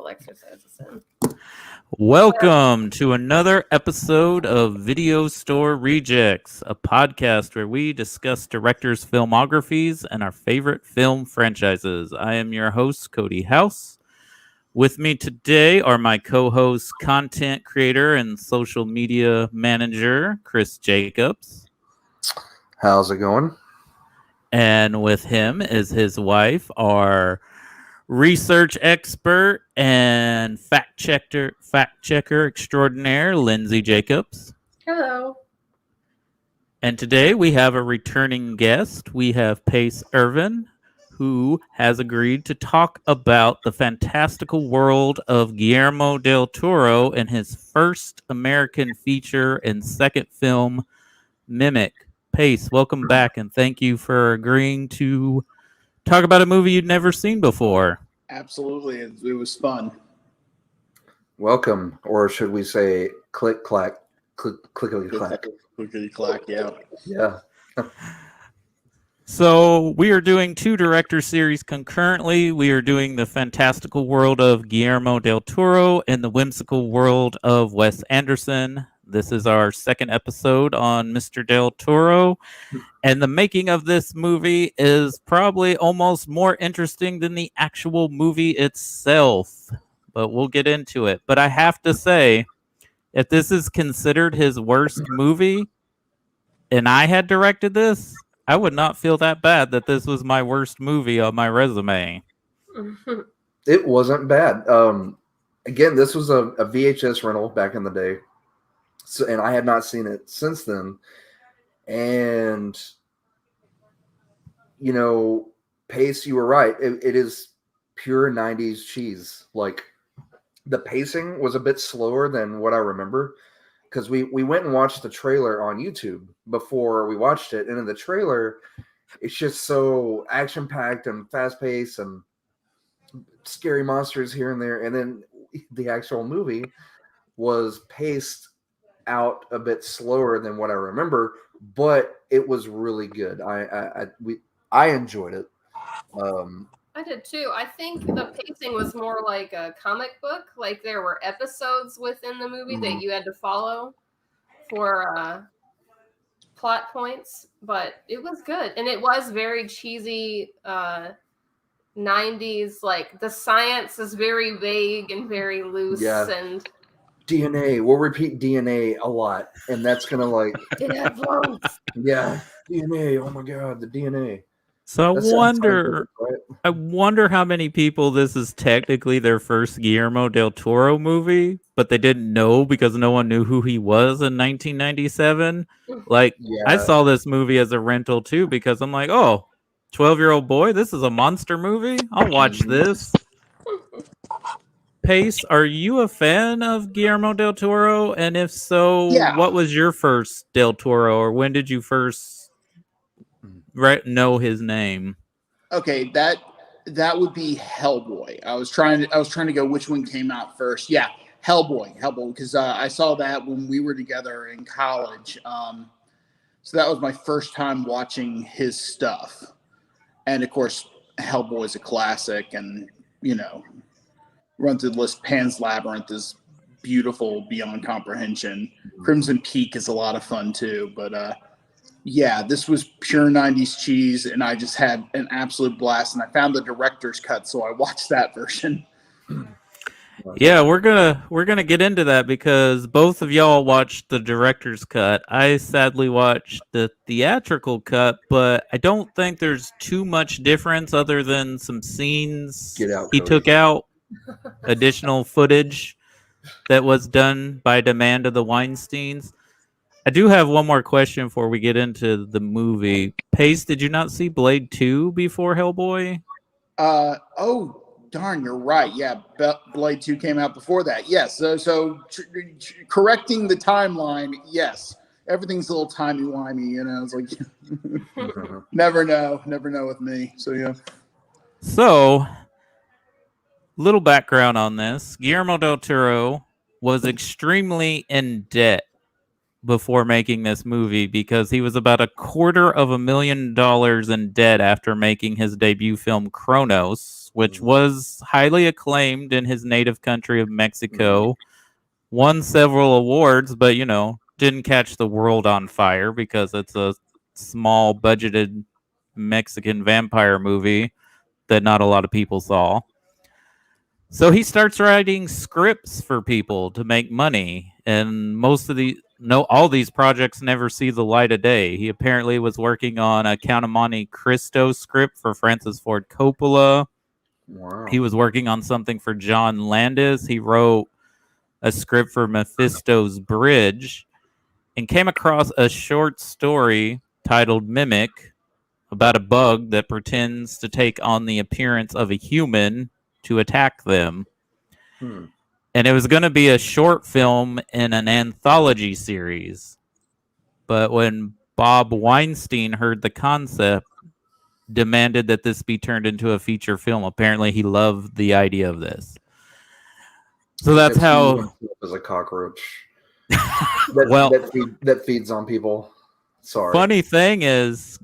exercises in. Welcome to another episode of Video Store Rejects, a podcast where we discuss directors' filmographies and our favorite film franchises. I am your host, Cody House. With me today are my co-host, content creator and social media manager, Chris Jacobs. How's it going? And with him is his wife, our research expert and fact checker extraordinaire, Lindsay Jacobs. Hello. And today we have a returning guest. We have Pace Irvin, who has agreed to talk about the fantastical world of Guillermo del Toro in his first American feature and second film, Mimic. Pace, welcome back, and thank you for agreeing to talk about a movie you'd never seen before. Absolutely. It was fun. Welcome, or should we say click, clack, clickety, clack. Clickety clack, yeah. Yeah. So we are doing two director series concurrently. We are doing the fantastical world of Guillermo del Toro and the whimsical world of Wes Anderson. This is our second episode on Mr. Del Toro. And the making of this movie is probably almost more interesting than the actual movie itself. But we'll get into it. But I have to say, if this is considered his worst movie, and I had directed this, I would not feel that bad that this was my worst movie on my resume. It wasn't bad. Again, this was a VHS rental back in the day. So, and I had not seen it since then. And, you know, Pace, you were right. It is pure 90s cheese. Like, the pacing was a bit slower than what I remember. Because we went and watched the trailer on YouTube before we watched it. And in the trailer, it's just so action-packed and fast-paced and scary monsters here and there. And then the actual movie was paced out a bit slower than what I remember, but it was really good. I enjoyed it. I did too. I think the pacing was more like a comic book. Like there were episodes within the movie that you had to follow for plot points, but it was good. And it was very cheesy 90s. Like the science is very vague and very loose. Yeah. And DNA. We'll repeat DNA a lot, and that's gonna like it had lungs. yeah, DNA. Oh my god, the DNA. So That sounds scientific, right? I wonder how many people this is technically their first Guillermo del Toro movie, but they didn't know because no one knew who he was in 1997. Like, Yeah. I saw this movie as a rental too because I'm like, oh, 12-year-old boy, this is a monster movie? I'll watch this. Pace, are you a fan of Guillermo del Toro? And if so, Yeah. what was your first del Toro, or when did you first know his name? Okay, that would be Hellboy. I was trying to go which one came out first. Yeah, Hellboy, because I saw that when we were together in college. So that was my first time watching his stuff, and of course, Hellboy is a classic, and you know, run through the list. Pan's Labyrinth is beautiful beyond comprehension. Crimson Peak is a lot of fun too, but yeah, this was pure 90s cheese, and I just had an absolute blast. And I found the director's cut, so I watched that version. Yeah, we're gonna get into that because both of y'all watched the director's cut. I sadly watched the theatrical cut, but I don't think there's too much difference other than some scenes Get out, he Cody. took out, additional footage that was done by demand of the Weinsteins. I do have one more question before we get into the movie. Pace, did you not see Blade 2 before Hellboy? Oh, darn, you're right. Yeah, Blade 2 came out before that. Yes, so correcting the timeline, yes. Everything's a little timey-wimey, you know. It's like, never know with me. So, yeah. So, little background on this. Guillermo del Toro was extremely in debt before making this movie because he was about $250,000 in debt after making his debut film Kronos, which was highly acclaimed in his native country of Mexico. Won several awards, but didn't catch the world on fire because it's a small budgeted Mexican vampire movie that not a lot of people saw. So he starts writing scripts for people to make money, and all these projects never see the light of day. He apparently was working on a Count of Monte Cristo script for Francis Ford Coppola. Wow. He was working on something for John Landis. He wrote a script for Mephisto's Bridge and came across a short story titled Mimic about a bug that pretends to take on the appearance of a human to attack them. And it was going to be a short film in an anthology series. But when Bob Weinstein heard the concept, demanded that this be turned into a feature film. Apparently he loved the idea of this. So that's how... As a cockroach. that feeds on people. Sorry. Funny thing is,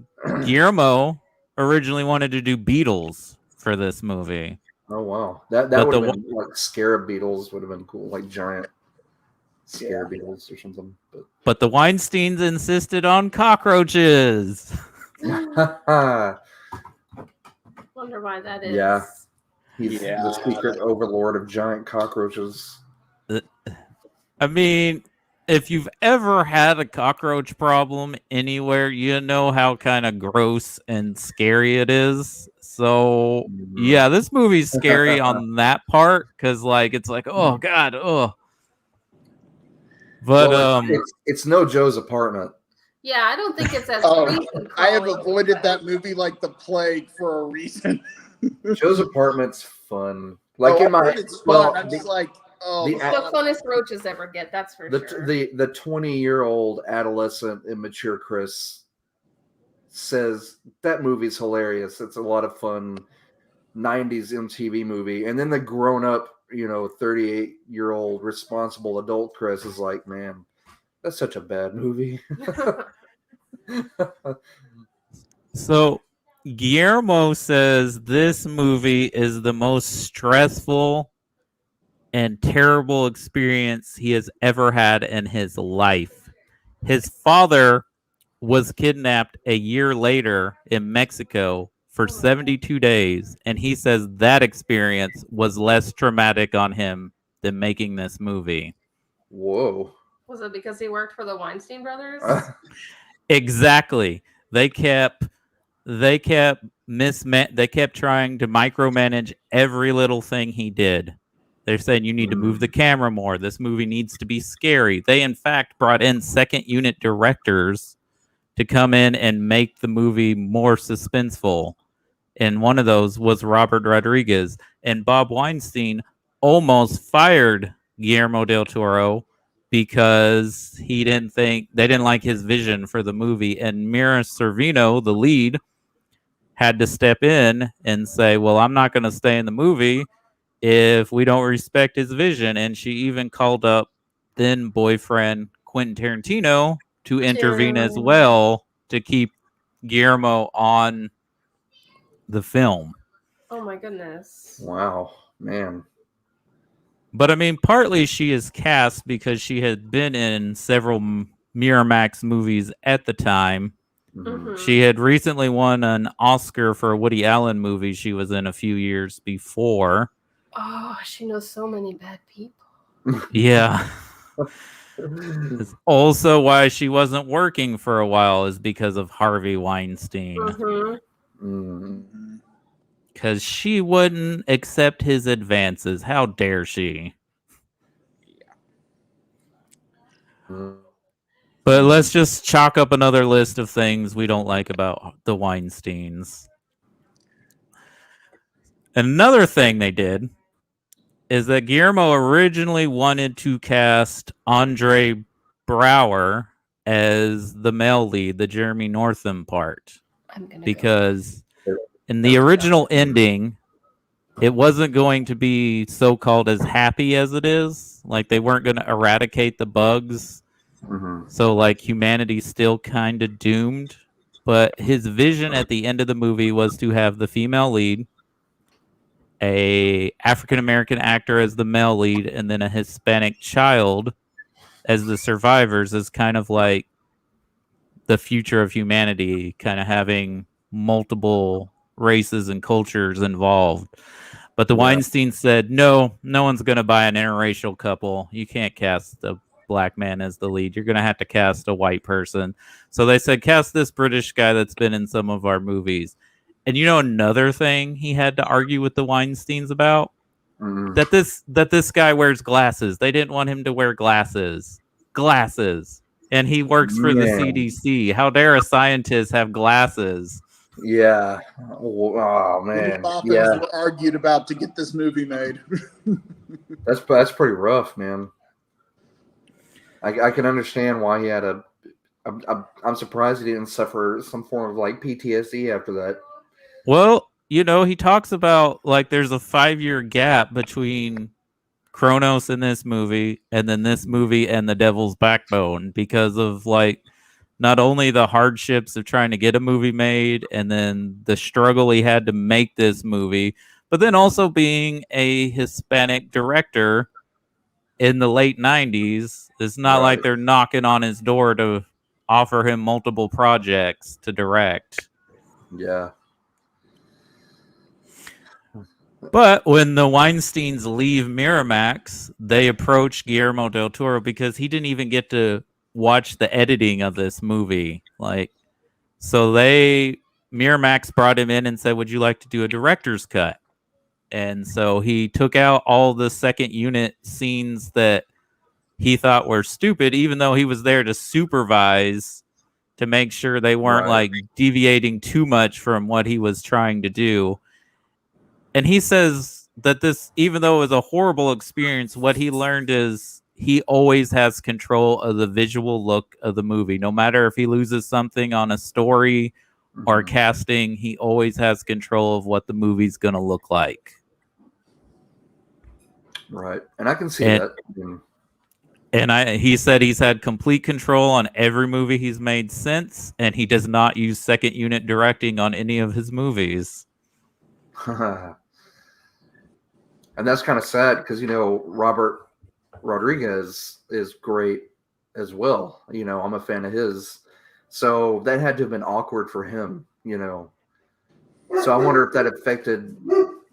Guillermo originally wanted to do Beetles for this movie. Oh wow, that would have been like scarab beetles would have been cool, like giant scarab beetles or something. But the Weinsteins insisted on cockroaches. Wonder why that is. Yeah, he's the secret overlord of giant cockroaches. I mean, if you've ever had a cockroach problem anywhere, you know how kind of gross and scary it is. So, yeah, this movie's scary on that part because, it's like, oh, God, oh. But, it's no Joe's Apartment. Yeah, I don't think it's as recent. I have avoided that movie like the plague for a reason. Joe's Apartment's fun. It's fun. I'm just like, the funnest roaches ever get, that's for sure. The 20-year-old adolescent immature Chris says that movie's hilarious. It's a lot of fun 90s MTV movie. And then the grown-up, 38-year-old responsible adult Chris is like, man, that's such a bad movie. So Guillermo says this movie is the most stressful and terrible experience he has ever had in his life. His father was kidnapped a year later in Mexico for 72 days, and he says that experience was less traumatic on him than making this movie. Whoa. Was it because he worked for the Weinstein brothers? Exactly. They kept trying to micromanage every little thing he did. They're saying you need to move the camera more. This movie needs to be scary. They, in fact, brought in second unit directors to come in and make the movie more suspenseful. And one of those was Robert Rodriguez. And Bob Weinstein almost fired Guillermo del Toro because they didn't like his vision for the movie. And Mira Sorvino, the lead, had to step in and say, well, I'm not going to stay in the movie if we don't respect his vision. And she even called up then boyfriend Quentin Tarantino to intervene as well to keep Guillermo on the film. Oh my goodness. Wow, man. But I mean, partly she is cast because she had been in several Miramax movies at the time. Mm-hmm. She had recently won an Oscar for a Woody Allen movie she was in a few years before. Oh, she knows so many bad people. Yeah. It's also why she wasn't working for a while is because of Harvey Weinstein. Mm-hmm. Because she wouldn't accept his advances. How dare she? But let's just chalk up another list of things we don't like about the Weinsteins. Another thing they did is that Guillermo originally wanted to cast Andre Braugher as the male lead, the Jeremy Northam part. Because in the original ending, it wasn't going to be so-called as happy as it is. Like, they weren't going to eradicate the bugs. Mm-hmm. So, humanity's still kind of doomed. But his vision at the end of the movie was to have the female lead a African American actor as the male lead, and then a Hispanic child as the survivors, is kind of like the future of humanity, kind of having multiple races and cultures involved. But the Weinstein said, no one's going to buy an interracial couple. You can't cast a black man as the lead. You're going to have to cast a white person. So they said, cast this British guy that's been in some of our movies. And you know another thing he had to argue with the Weinsteins about? That this guy wears glasses. They didn't want him to wear glasses. And he works for the CDC. How dare a scientist have glasses? Yeah. Oh man. Little were argued about to get this movie made. That's pretty rough, man. I can understand why he had I'm surprised he didn't suffer some form of like PTSD after that. Well, you know, he talks about like there's a 5-year gap between Kronos in this movie and then this movie and The Devil's Backbone because of like not only the hardships of trying to get a movie made and then the struggle he had to make this movie, but then also being a Hispanic director in the late 90s. It's not like they're knocking on his door to offer him multiple projects to direct. Yeah. But when the Weinsteins leave Miramax, they approach Guillermo del Toro because he didn't even get to watch the editing of this movie. So Miramax brought him in and said, would you like to do a director's cut? And so he took out all the second unit scenes that he thought were stupid, even though he was there to supervise to make sure they weren't like deviating too much from what he was trying to do. And he says that this, even though it was a horrible experience, what he learned is he always has control of the visual look of the movie. No matter if he loses something on a story or casting, he always has control of what the movie's going to look like. Right. And I can see that. And he said he's had complete control on every movie he's made since, and he does not use second unit directing on any of his movies. And that's kind of sad because, you know, Robert Rodriguez is great as well. You know, I'm a fan of his. So that had to have been awkward for him, you know. So I wonder if that affected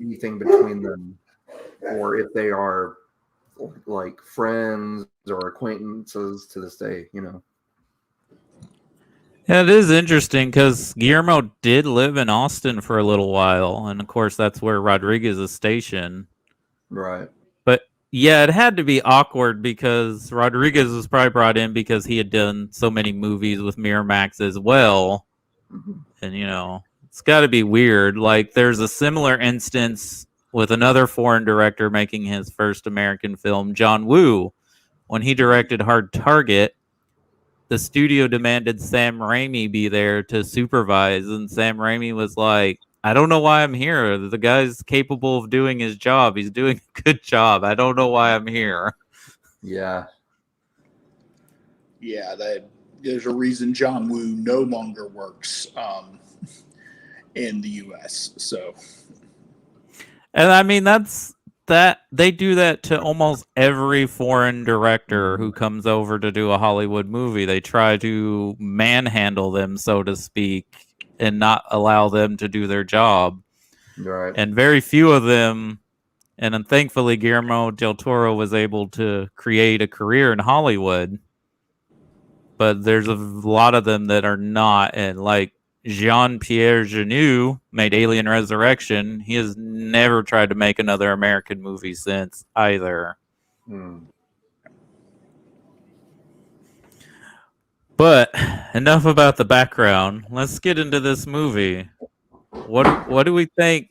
anything between them or if they are like friends or acquaintances to this day, you know. Yeah, it is interesting because Guillermo did live in Austin for a little while. And of course, that's where Rodriguez is stationed. Right. But yeah, it had to be awkward because Rodriguez was probably brought in because he had done so many movies with Miramax as well. And, you know, it's got to be weird. Like, there's a similar instance with another foreign director making his first American film, John Woo. When he directed Hard Target, the studio demanded Sam Raimi be there to supervise. And Sam Raimi was like, I don't know why I'm here. The guy's capable of doing his job. He's doing a good job. I don't know why I'm here. Yeah. Yeah, there's a reason John Woo no longer works in the U.S. So, and I mean they do that to almost every foreign director who comes over to do a Hollywood movie. They try to manhandle them, so to speak, and not allow them to do their job. Right. And very few of them, and then thankfully Guillermo del Toro was able to create a career in Hollywood. But there's a lot of them that are not. And like Jean-Pierre Jeunet made Alien Resurrection. He has never tried to make another American movie since either. But enough about the background. Let's get into this movie. What do we think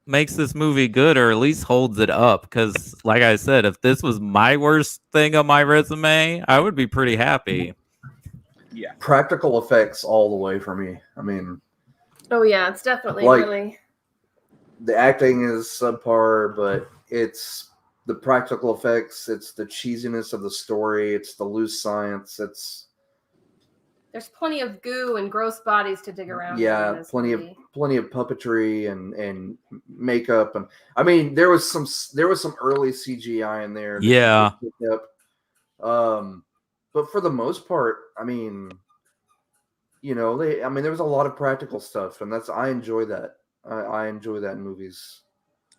makes this movie good, or at least holds it up? Because, like I said, if this was my worst thing on my resume, I would be pretty happy. Yeah. Practical effects all the way for me. I mean, oh yeah, it's definitely like, really. The acting is subpar, but it's the practical effects. It's the cheesiness of the story. It's the loose science. There's plenty of goo and gross bodies to dig around. Yeah, in this plenty movie. of puppetry and makeup, and I mean there was some early CGI in there. That Yeah. you could pick up. But for the most part, I mean, there was a lot of practical stuff, and I enjoy that. I enjoy that in movies.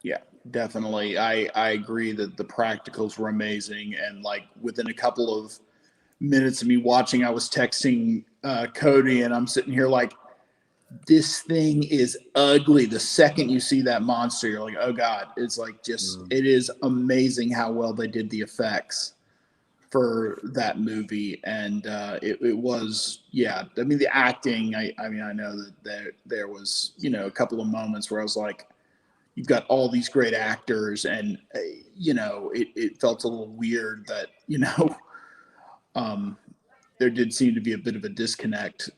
Yeah, definitely. I agree that the practicals were amazing, and like within a couple of minutes of me watching, I was texting Cody, and I'm sitting here like, this thing is ugly. The second you see that monster, you're like, oh god. It's like just it is amazing how well they did the effects for that movie, and it was, yeah. I mean, the acting. I mean, I know that there was a couple of moments where I was like, you've got all these great actors, and it felt a little weird that there did seem to be a bit of a disconnect,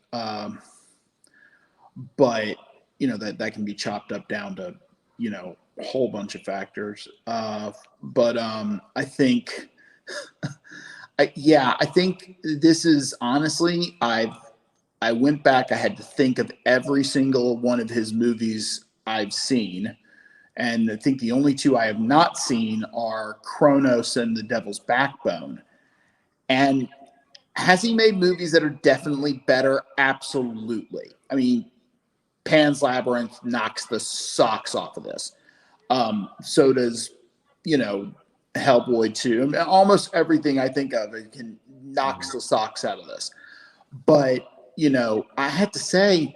but that can be chopped up down to a whole bunch of factors. But I think, I think this is honestly, I went back. I had to think of every single one of his movies I've seen. And I think the only two I have not seen are Kronos and The Devil's Backbone. And has he made movies that are definitely better? Absolutely. I mean, Pan's Labyrinth knocks the socks off of this. So does, Hellboy 2. I mean, almost everything I think of knocks the socks out of this. But, I had to say,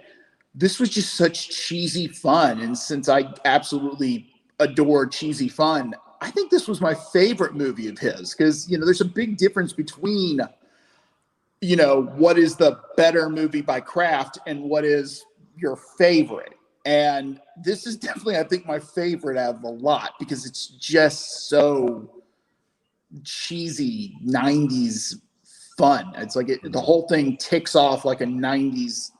this was just such cheesy fun. And since I absolutely adore cheesy fun, I think this was my favorite movie of his, because, there's a big difference between, what is the better movie by Kraft and what is your favorite. And this is definitely, I think, my favorite out of a lot, because it's just so cheesy 90s fun. It's like the whole thing ticks off like a 90s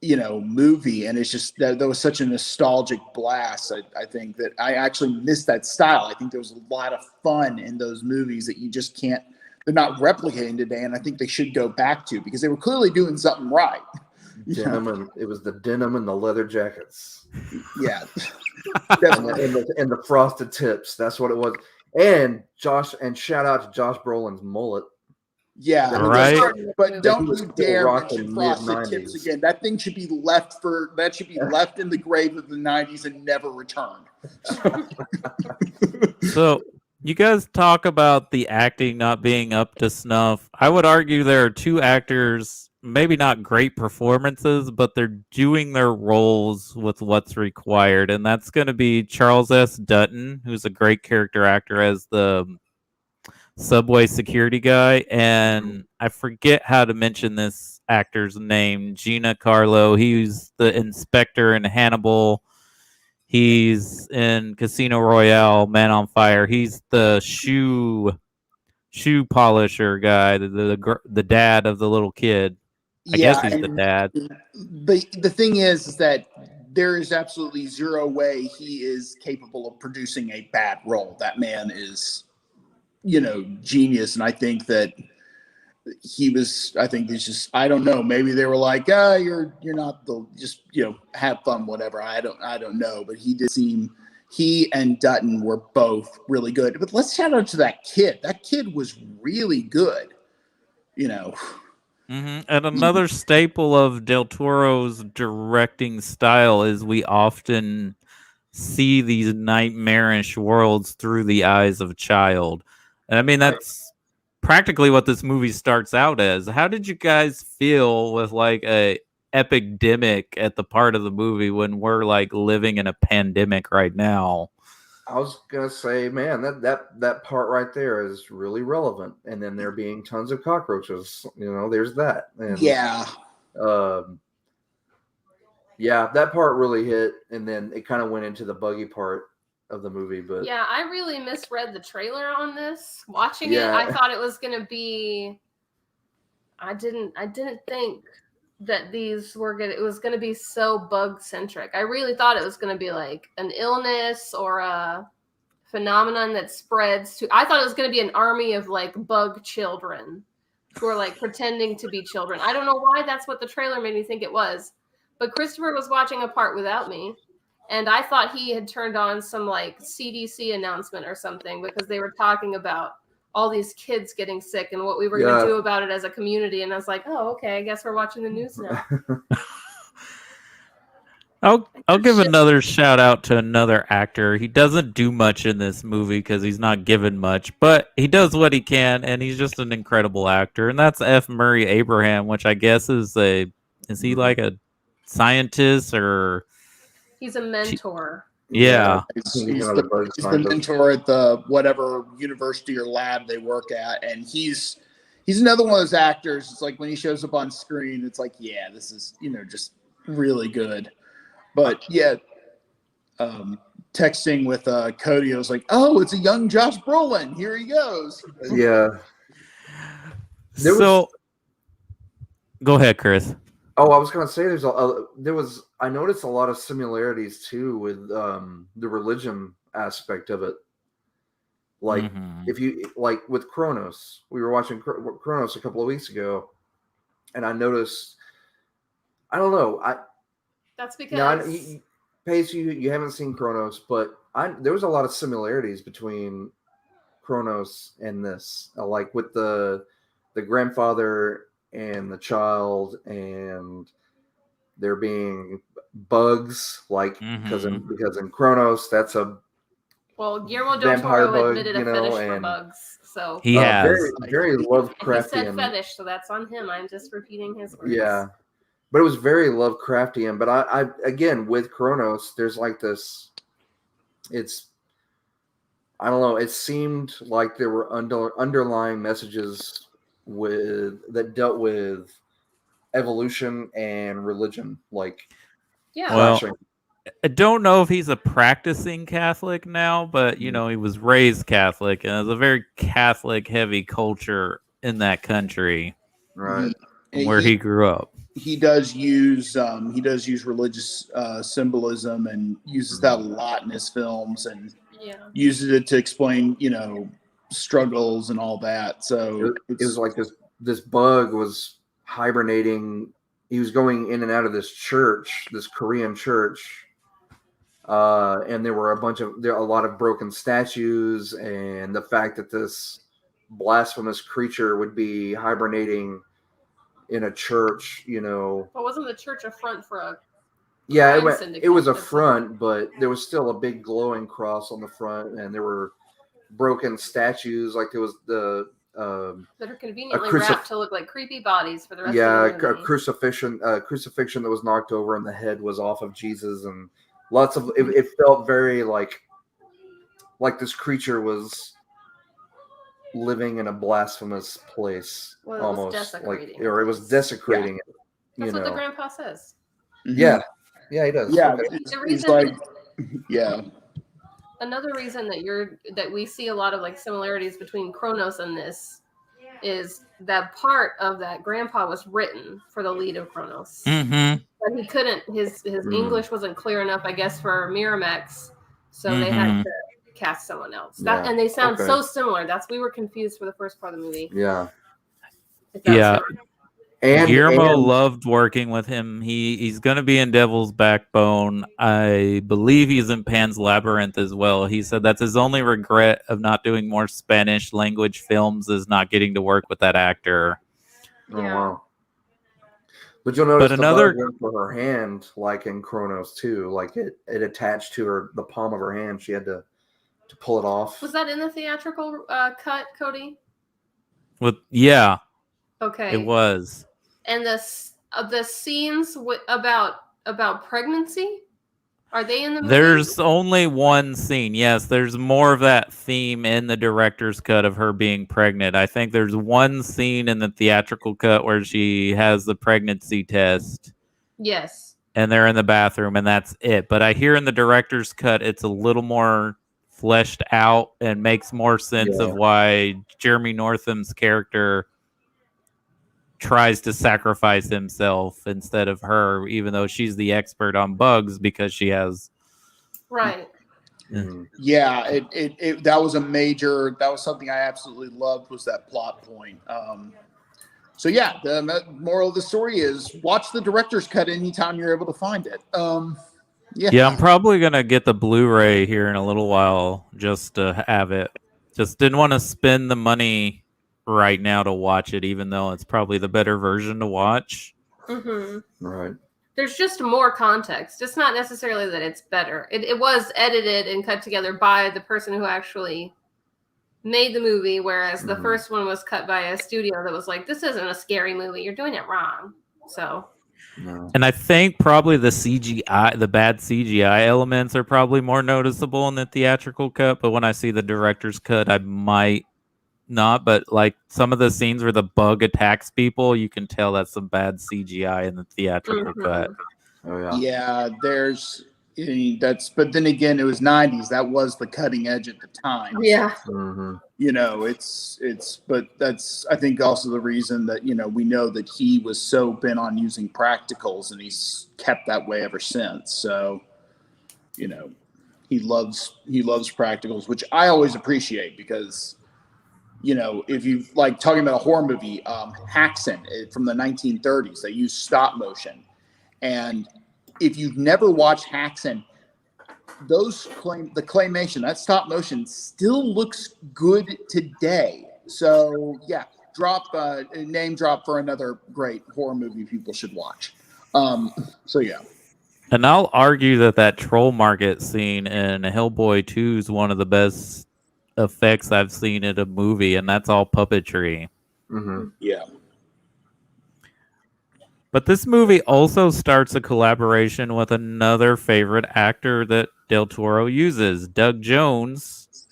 movie, and it's just that was such a nostalgic blast. I think that I actually miss that style. I think there was a lot of fun in those movies that you just can't, they're not replicating today, and I think they should go back to, because they were clearly doing something right. It was the denim and the leather jackets. Yeah. and the frosted tips. That's what it was. And shout out to Josh Brolin's mullet. Yeah, right. But don't you dare mention frosted tips again. That thing should be left in the grave of the 90s and never returned. So you guys talk about the acting not being up to snuff. I would argue there are two actors, maybe not great performances, but they're doing their roles with what's required. And that's going to be Charles S. Dutton, who's a great character actor as the subway security guy, and I forget how to mention this actor's name, Giancarlo. He's the inspector in Hannibal. He's in Casino Royale, Man on Fire. He's the shoe polisher guy, the dad of the little kid. I guess he's the dad. The thing is that there is absolutely zero way he is capable of producing a bad role. That man is genius. And I think that he's just, I don't know, maybe they were like, you're not just have fun, whatever. I don't know, but he and Dutton were both really good. But let's shout out to that kid. That kid was really good. Mm-hmm. And another staple of Del Toro's directing style is we often see these nightmarish worlds through the eyes of a child. And I mean, that's practically what this movie starts out as. How did you guys feel with like a epidemic at the part of the movie when we're like living in a pandemic right now? I was gonna say, man, that part right there is really relevant. And then there being tons of cockroaches, there's that. And, that part really hit, and then it kind of went into the buggy part of the movie. But yeah, I really misread the trailer on this. Watching it, I thought it was gonna be. I didn't think that it was gonna be so bug centric. I really thought it was gonna be like an illness or a phenomenon that spreads to. I thought it was gonna be an army of like bug children who are like pretending to be children. I don't know why that's what the trailer made me think it was, but Christopher was watching a part without me, and I thought he had turned on some like CDC announcement or something because they were talking about all these kids getting sick and what we were going to do about it as a community. And I was like, oh, okay, I guess we're watching the news now. I'll give another shout out to another actor. He doesn't do much in this movie because he's not given much, but he does what he can, and he's just an incredible actor. And that's F. Murray Abraham, which I guess is he like a scientist or? He's a mentor. Yeah. He's the mentor at the whatever university or lab they work at, and he's another one of those actors. It's like when he shows up on screen, it's like, yeah, this is just really good. But yeah, texting with Cody, I was like, oh, it's a young Josh Brolin. Here he goes. Yeah. Go ahead, Chris. Oh, I was gonna say I noticed a lot of similarities too with the religion aspect of it. Like if you like with Kronos, we were watching Kronos a couple of weeks ago, and I noticed. I don't know. That's because Pace, you haven't seen Kronos, but there was a lot of similarities between Kronos and this, like with the grandfather and the child, and there being bugs, like because in Kronos that's a Guillermo del Toro admitted a fetish for bugs, so he has very Lovecraftian. He said fetish, so that's on him. I'm just repeating his words. Yeah, but it was very Lovecraftian. But I again with Kronos, there's like this. I don't know. It seemed like there were underlying messages that dealt with evolution and religion, like clashing. I don't know if he's a practicing Catholic now, but he was raised Catholic, and there's a very Catholic heavy culture in that country, right? Where he grew up. He does use religious symbolism and uses that a lot in his films, and uses it to explain struggles and all that. So it was like this bug was hibernating. He was going in and out of this Korean church, and there were a lot of broken statues, and the fact that this blasphemous creature would be hibernating in a church, But wasn't the church a front for a? Yeah, it was a front, but there was still a big glowing cross on the front, and there were broken statues. Like there was the that are conveniently wrapped to look like creepy bodies for the rest of the movie. A crucifixion that was knocked over, and the head was off of Jesus, and lots of it felt very like this creature was living in a blasphemous place, almost it was desecrating it. That's what the grandpa says. Yeah, he does. Yeah, okay. He's like, yeah. Another reason that we see a lot of like similarities between Kronos and this is that part of that grandpa was written for the lead of Kronos. But he couldn't. His English wasn't clear enough, I guess, for Miramax, so they had to cast someone else. And they sound so similar. We were confused for the first part of the movie. Yeah. And Guillermo loved working with him. He's going to be in Devil's Backbone. I believe he's in Pan's Labyrinth as well. He said that's his only regret of not doing more Spanish language films is not getting to work with that actor. Oh, wow. But you'll notice the bug went for her hand, like in Kronos too. Like it attached to the palm of her hand. She had to pull it off. Was that in the theatrical cut, Cody? Yeah. Okay. It was. And the scenes about pregnancy, are they in the movie? There's only one scene. Yes, there's more of that theme in the director's cut of her being pregnant. I think there's one scene in the theatrical cut where she has the pregnancy test. Yes. And they're in the bathroom, and that's it. But I hear in the director's cut, it's a little more fleshed out and makes more sense of why Jeremy Northam's character tries to sacrifice himself instead of her, even though she's the expert on bugs because she has. Right. Yeah, that was something I absolutely loved, was that plot point. So yeah, the moral of the story is watch the director's cut anytime you're able to find it. Yeah, I'm probably gonna get the Blu-ray here in a little while just to have it. Just didn't want to spend the money right now to watch it, even though it's probably the better version to watch. Right. There's just more context. It's not necessarily that it's better. It was edited and cut together by the person who actually made the movie, whereas the first one was cut by a studio that was like, this isn't a scary movie. You're doing it wrong. So. No. And I think probably the CGI, the bad CGI elements are probably more noticeable in the theatrical cut. But when I see the director's cut, I might not. But like some of the scenes where the bug attacks people, you can tell that's some bad CGI in the theatrical cut. Oh yeah. Yeah, but then again, it was 90s. That was the cutting edge at the time. Yeah. You know, but that's, I think, also the reason that, you know, we know that he was so bent on using practicals, and he's kept that way ever since. So, you know, he loves practicals, which I always appreciate because, you know, if you like talking about a horror movie, Haxan from the 1930s, they used stop motion. And if you've never watched Haxan, the claymation, that stop motion still looks good today. So yeah, name drop for another great horror movie people should watch. So yeah. And I'll argue that troll market scene in Hellboy 2 is one of the best effects I've seen in a movie, and that's all puppetry. Yeah. But this movie also starts a collaboration with another favorite actor that Del Toro uses. Doug Jones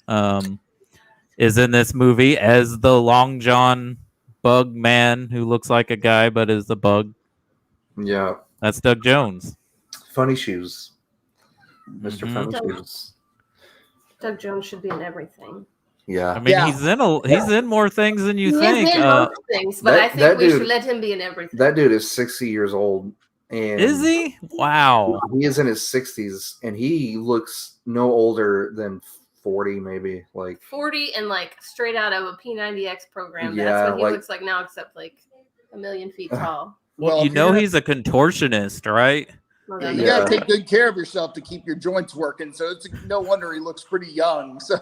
is in this movie as the Long John bug man who looks like a guy but is a bug. Yeah. That's Doug Jones. Funny Shoes. Mr. Funny Shoes. Doug Jones should be in everything. Yeah. I mean, he's in more things than you think. He's in most things, but I think we should let him be in everything. That dude is 60 years old. And is he? Wow. He is in his 60s, and he looks no older than 40, maybe. Like 40 and like straight out of a P90X program. Yeah, that's what he like, looks like now, except like a million feet tall. Well, you know he's a contortionist, right? Yeah, you gotta take good care of yourself to keep your joints working. So it's no wonder he looks pretty young. So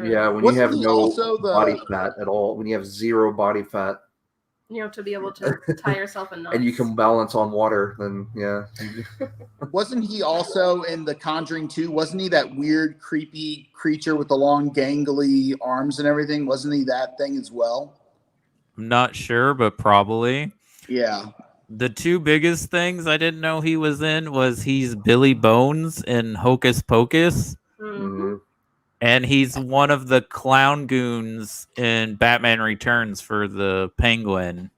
yeah, when you have no body fat at all, when you have zero body fat, you know, to be able to tie yourself in knots, and you can balance on water, then yeah. Wasn't he also in The Conjuring 2? Wasn't he that weird, creepy creature with the long, gangly arms and everything? Wasn't he that thing as well? I'm not sure, but probably. Yeah. The two biggest things I didn't know he was in was he's Billy Bones in Hocus Pocus. And he's one of the clown goons in Batman Returns for the Penguin.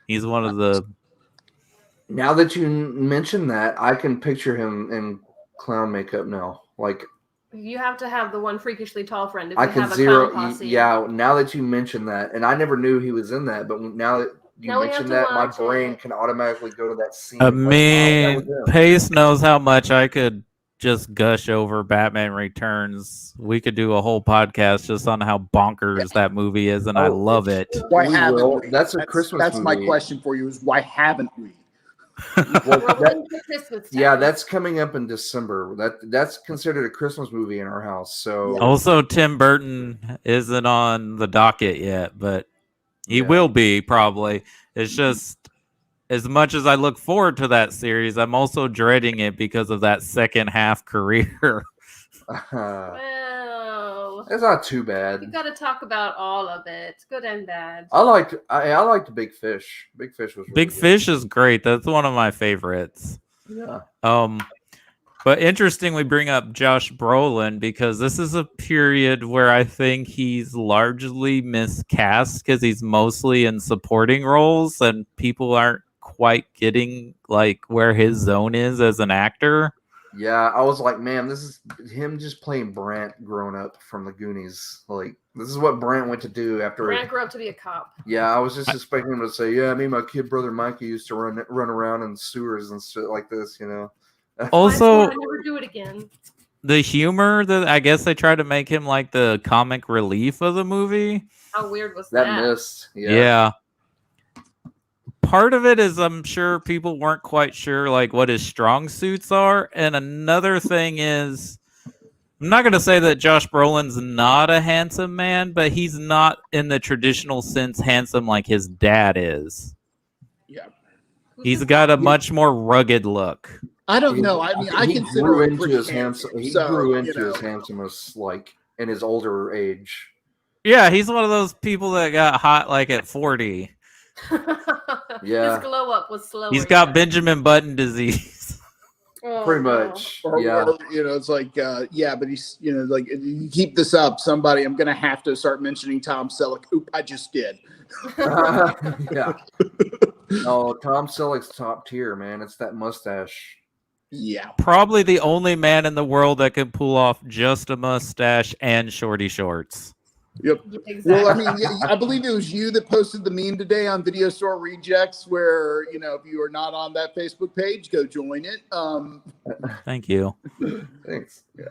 He's one of the... Now that you mention that, I can picture him in clown makeup now. Like, you have to have the one freakishly tall friend if I you can have a zero. clown posse. Yeah, now that you mention that, and I never knew he was in that, but now that you mentioned that, my brain can automatically go to that scene. I mean, Pace knows how much I could just gush over Batman Returns. We could do a whole podcast just on how bonkers that movie is, and I love it. Why haven't we? That's a Christmas That's movie. my question for you: is why haven't we? Yeah, that's coming up in December. That's considered a Christmas movie in our house. So also, Tim Burton isn't on the docket yet, but he will be probably. It's just, as much as I look forward to that series, I'm also dreading it because of that second half career. Well, it's not too bad. You got to talk about all of it, good and bad. I liked Big Fish. Big Fish was really Big Fish is great. That's one of my favorites. Yeah. But interestingly, bring up Josh Brolin because this is a period where I think he's largely miscast because he's mostly in supporting roles and people aren't quite getting like where his zone is as an actor. Yeah, I was like, man, this is him just playing Brant grown up from the Goonies. Like, this is what Brant went to do after. Brant grew up to be a cop. Yeah, I was just expecting him to say, yeah, me and my kid brother Mikey used to run around in sewers and shit like this, you know. Also, I never do it again. The humor that I guess they tried to make him like the comic relief of the movie. How weird was that? That missed. Yeah. part of it is I'm sure people weren't quite sure like what his strong suits are, and another thing is I'm not going to say that Josh Brolin's not a handsome man, but he's not in the traditional sense handsome like his dad is. Yeah. He's got a much more rugged look. I don't know. I mean, I he consider grew him into pretty his handsome. handsome. He So, grew you into know. his handsomeness like in his older age. Yeah, he's one of those people that got hot like at 40. Yeah. His glow up was slower. He's got Benjamin Button disease. Oh, Pretty no. much. Or, Yeah. or, you know, it's like, yeah, but he's, you know, like, if you keep this up, somebody, I'm going to have to start mentioning Tom Selleck. Oop, I just did. Yeah. No, Tom Selleck's top tier, man. It's that mustache. Yeah. Probably the only man in the world that can pull off just a mustache and shorty shorts. Yep. Exactly. Well, I mean, I believe it was you that posted the meme today on Video Store Rejects, where, you know, if you are not on that Facebook page, go join it. Thank you. Thanks. Yeah.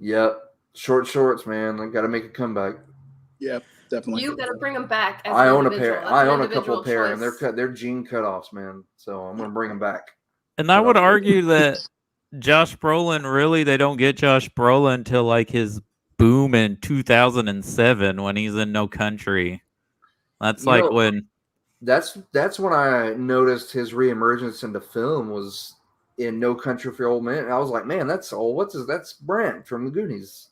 Yep. Short shorts, man. I got to make a comeback. Yeah, definitely. You gotta bring them back. As I an own a individual. pair. That's I an own a individual couple pair, and choice. they're jean cutoffs, man. So I'm gonna bring them back. And I would argue that Josh Brolin, really, they don't get Josh Brolin until like his boom in 2007 when he's in No Country. That's You like know, when That's when I noticed his reemergence into film was in No Country for Old Men. And I was like, man, that's old. That's Brent from the Goonies.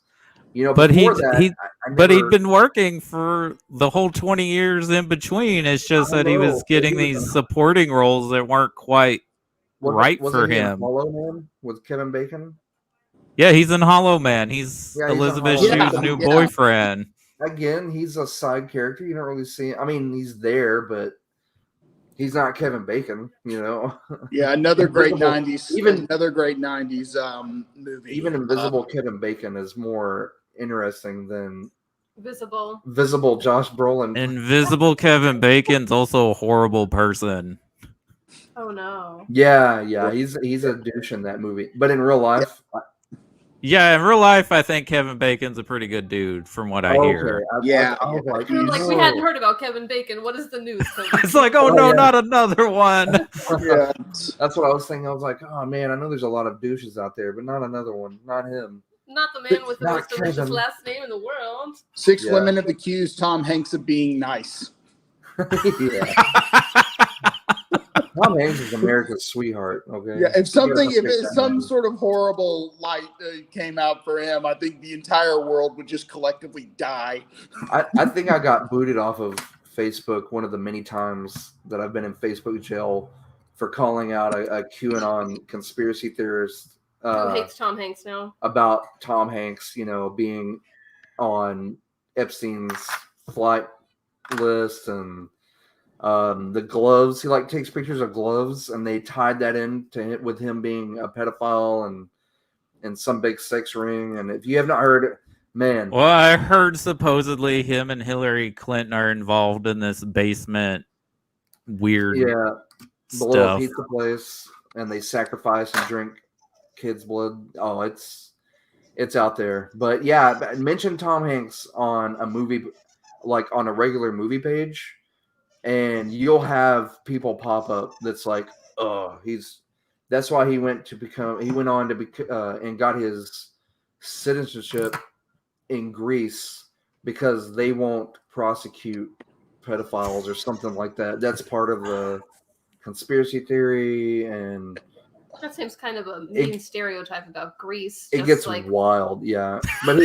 You know, But before he- that, he- I but never- he'd been working for the whole 20 years in between. It's just I that he know, was but getting he was- these supporting roles that weren't quite right for wasn't he in him. Hollow Man with Kevin Bacon. Yeah, he's in Hollow Man. He's Yeah, he's in Elizabeth Hollow Man. Shue's new Yeah. boyfriend. Again, he's a side character. You don't really see. I mean, he's there, but he's not Kevin Bacon. You know, Yeah, another great Invisible- 90s. even- Another great 90s movie. even Invisible Kevin Bacon is more interesting than Visible. Visible Josh Brolin. Invisible Kevin Bacon's also a horrible person. Oh no. Yeah, he's a douche in that movie. But in real life, Yeah, in real life, I think Kevin Bacon's a pretty good dude, from what I hear. Yeah. I was like, We're like, we "Whoa." hadn't heard about Kevin Bacon. What is the news? It's like, oh Oh, no, yeah. not another one. Yeah. That's what I was thinking. I was like, oh man, I know there's a lot of douches out there, but not another one, not him. Not the man with the Not most delicious Kevin. last name in the world. Six Yeah. women have accused Tom Hanks of being nice. Yeah. Tom Hanks is America's sweetheart. Okay. Yeah, if something, You if gotta it, pick that some man. sort of horrible light came out for him, I think the entire world would just collectively die. I think I got booted off of Facebook one of the many times that I've been in Facebook jail for calling out a QAnon conspiracy theorist Who hates Tom Hanks now? about Tom Hanks, you know, being on Epstein's flight list and the gloves. He like takes pictures of gloves, and they tied that in to it with him being a pedophile and some big sex ring. And if you have not heard, man, Well, I heard supposedly him and Hillary Clinton are involved in this basement weird yeah, the little stuff. pizza place, and they sacrifice and drink kids' blood. Oh, it's out there. But yeah, mention Tom Hanks on a movie, like on a regular movie page, and you'll have people pop up that's like, oh, that's why he went on to become and got his citizenship in Greece because they won't prosecute pedophiles or something like that. That's part of the conspiracy theory, and That seems kind of a mean stereotype about Greece. it just gets like wild. Yeah, but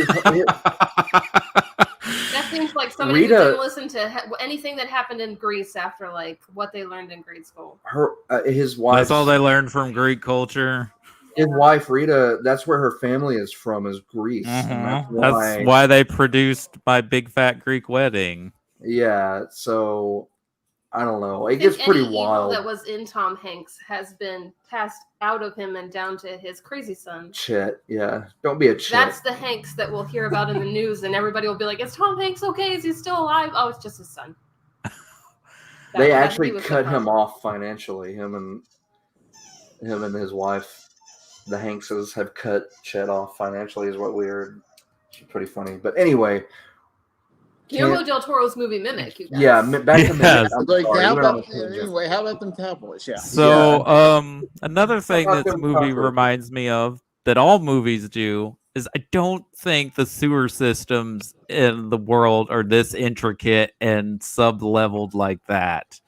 that seems like somebody who Rita- didn't listen to anything that happened in Greece after like what they learned in grade school. his wife. That's all they learned from Greek culture. His wife Rita. That's where her family is from. Is Greece. And That's why they produced My Big Fat Greek Wedding. Yeah. So I don't know. It I think gets pretty any evil wild. that was in Tom Hanks has been passed out of him and down to his crazy son. Chet. Yeah. Don't be a Chet. That's the Hanks that we'll hear about in the news, and everybody will be like, "Is Tom Hanks okay? Is he still alive?" Oh, it's just his son. They He actually was cut so him awesome. off financially. Him and his wife, the Hankses, have cut Chet off financially. Is what we heard. It's pretty funny. But anyway, Guillermo del Toro's movie Mimic. You guys. Yeah, back to Yes. Mimic. I'm Like, sorry, how we went on about a tangent. anyway? How about them Cowboys? Yeah. So, another thing about this them movie cockroaches? reminds me of that all movies do is I don't think the sewer systems in the world are this intricate and sub-leveled like that.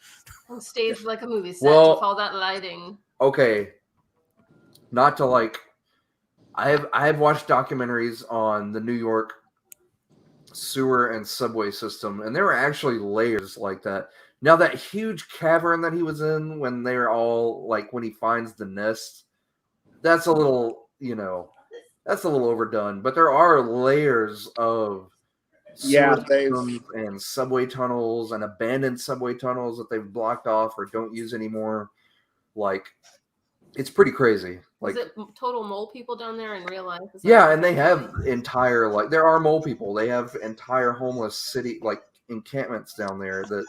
And staged like a movie set Well- with all that lighting. Okay, not to like. I have watched documentaries on the New York sewer and subway system, and there were actually layers like that. Now that huge cavern that he was in when they're all like when he finds the nest, that's a little, that's a little overdone. But there are layers of Yeah, sewer they've- systems and subway tunnels and abandoned subway tunnels that they've blocked off or don't use anymore. Like, it's pretty crazy. Like, Is it total mole people down there in real life? Is that yeah, what and they they're have doing? entire like there are mole people. They have entire homeless city like encampments down there that.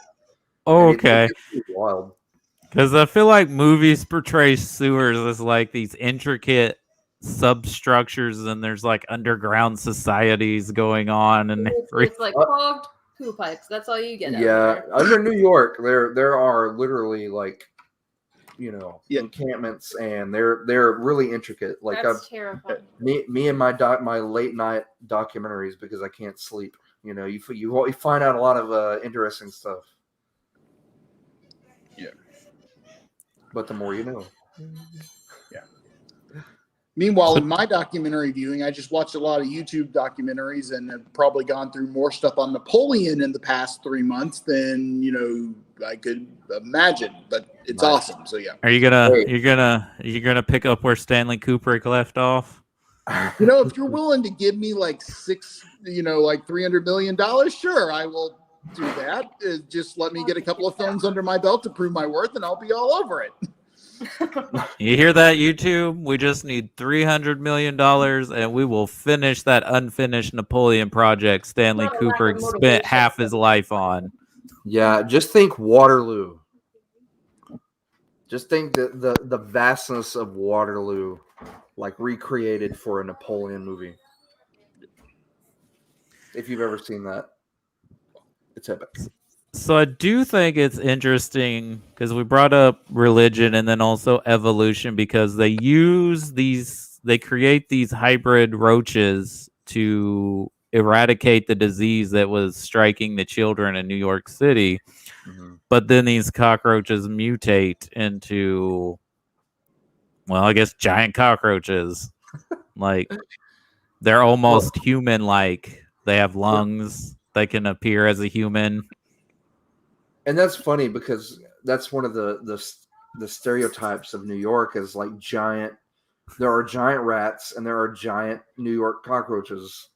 Okay. It's wild. Because I feel like movies portray sewers as like these intricate substructures, and there's like underground societies going on, and It's like clogged poo pipes. That's all you get. out Yeah, there. under New York, there are literally like, Yeah. encampments, and they're really intricate. Like That's terrifying. me and my late night documentaries because I can't sleep. You find out a lot of interesting stuff. Yeah. But the more you know. Meanwhile, in my documentary viewing, I just watched a lot of YouTube documentaries and have probably gone through more stuff on Napoleon in the past 3 months than I could imagine. But it's Nice. awesome. So yeah, Are you gonna Hey. you're gonna pick up where Stanley Kubrick left off? if you're willing to give me like $300 million, sure, I will do that. Just let me get a couple of films under my belt to prove my worth, and I'll be all over it. You hear that, YouTube? We just need $300 million, and we will finish that unfinished Napoleon project Stanley Not a lack of Kubrick spent motivation. half his life on. Yeah, just think Waterloo. Just think the vastness of Waterloo, like recreated for a Napoleon movie. If you've ever seen that, it's epic. So I do think it's interesting because we brought up religion and then also evolution, because they create these hybrid roaches to eradicate the disease that was striking the children in New York City. Mm-hmm. But then these cockroaches mutate into, well, I guess giant cockroaches. Like, they're almost human-like. They have lungs. They can appear as a human. And that's funny because that's one of the stereotypes of New York is like giant. There are giant rats and there are giant New York cockroaches.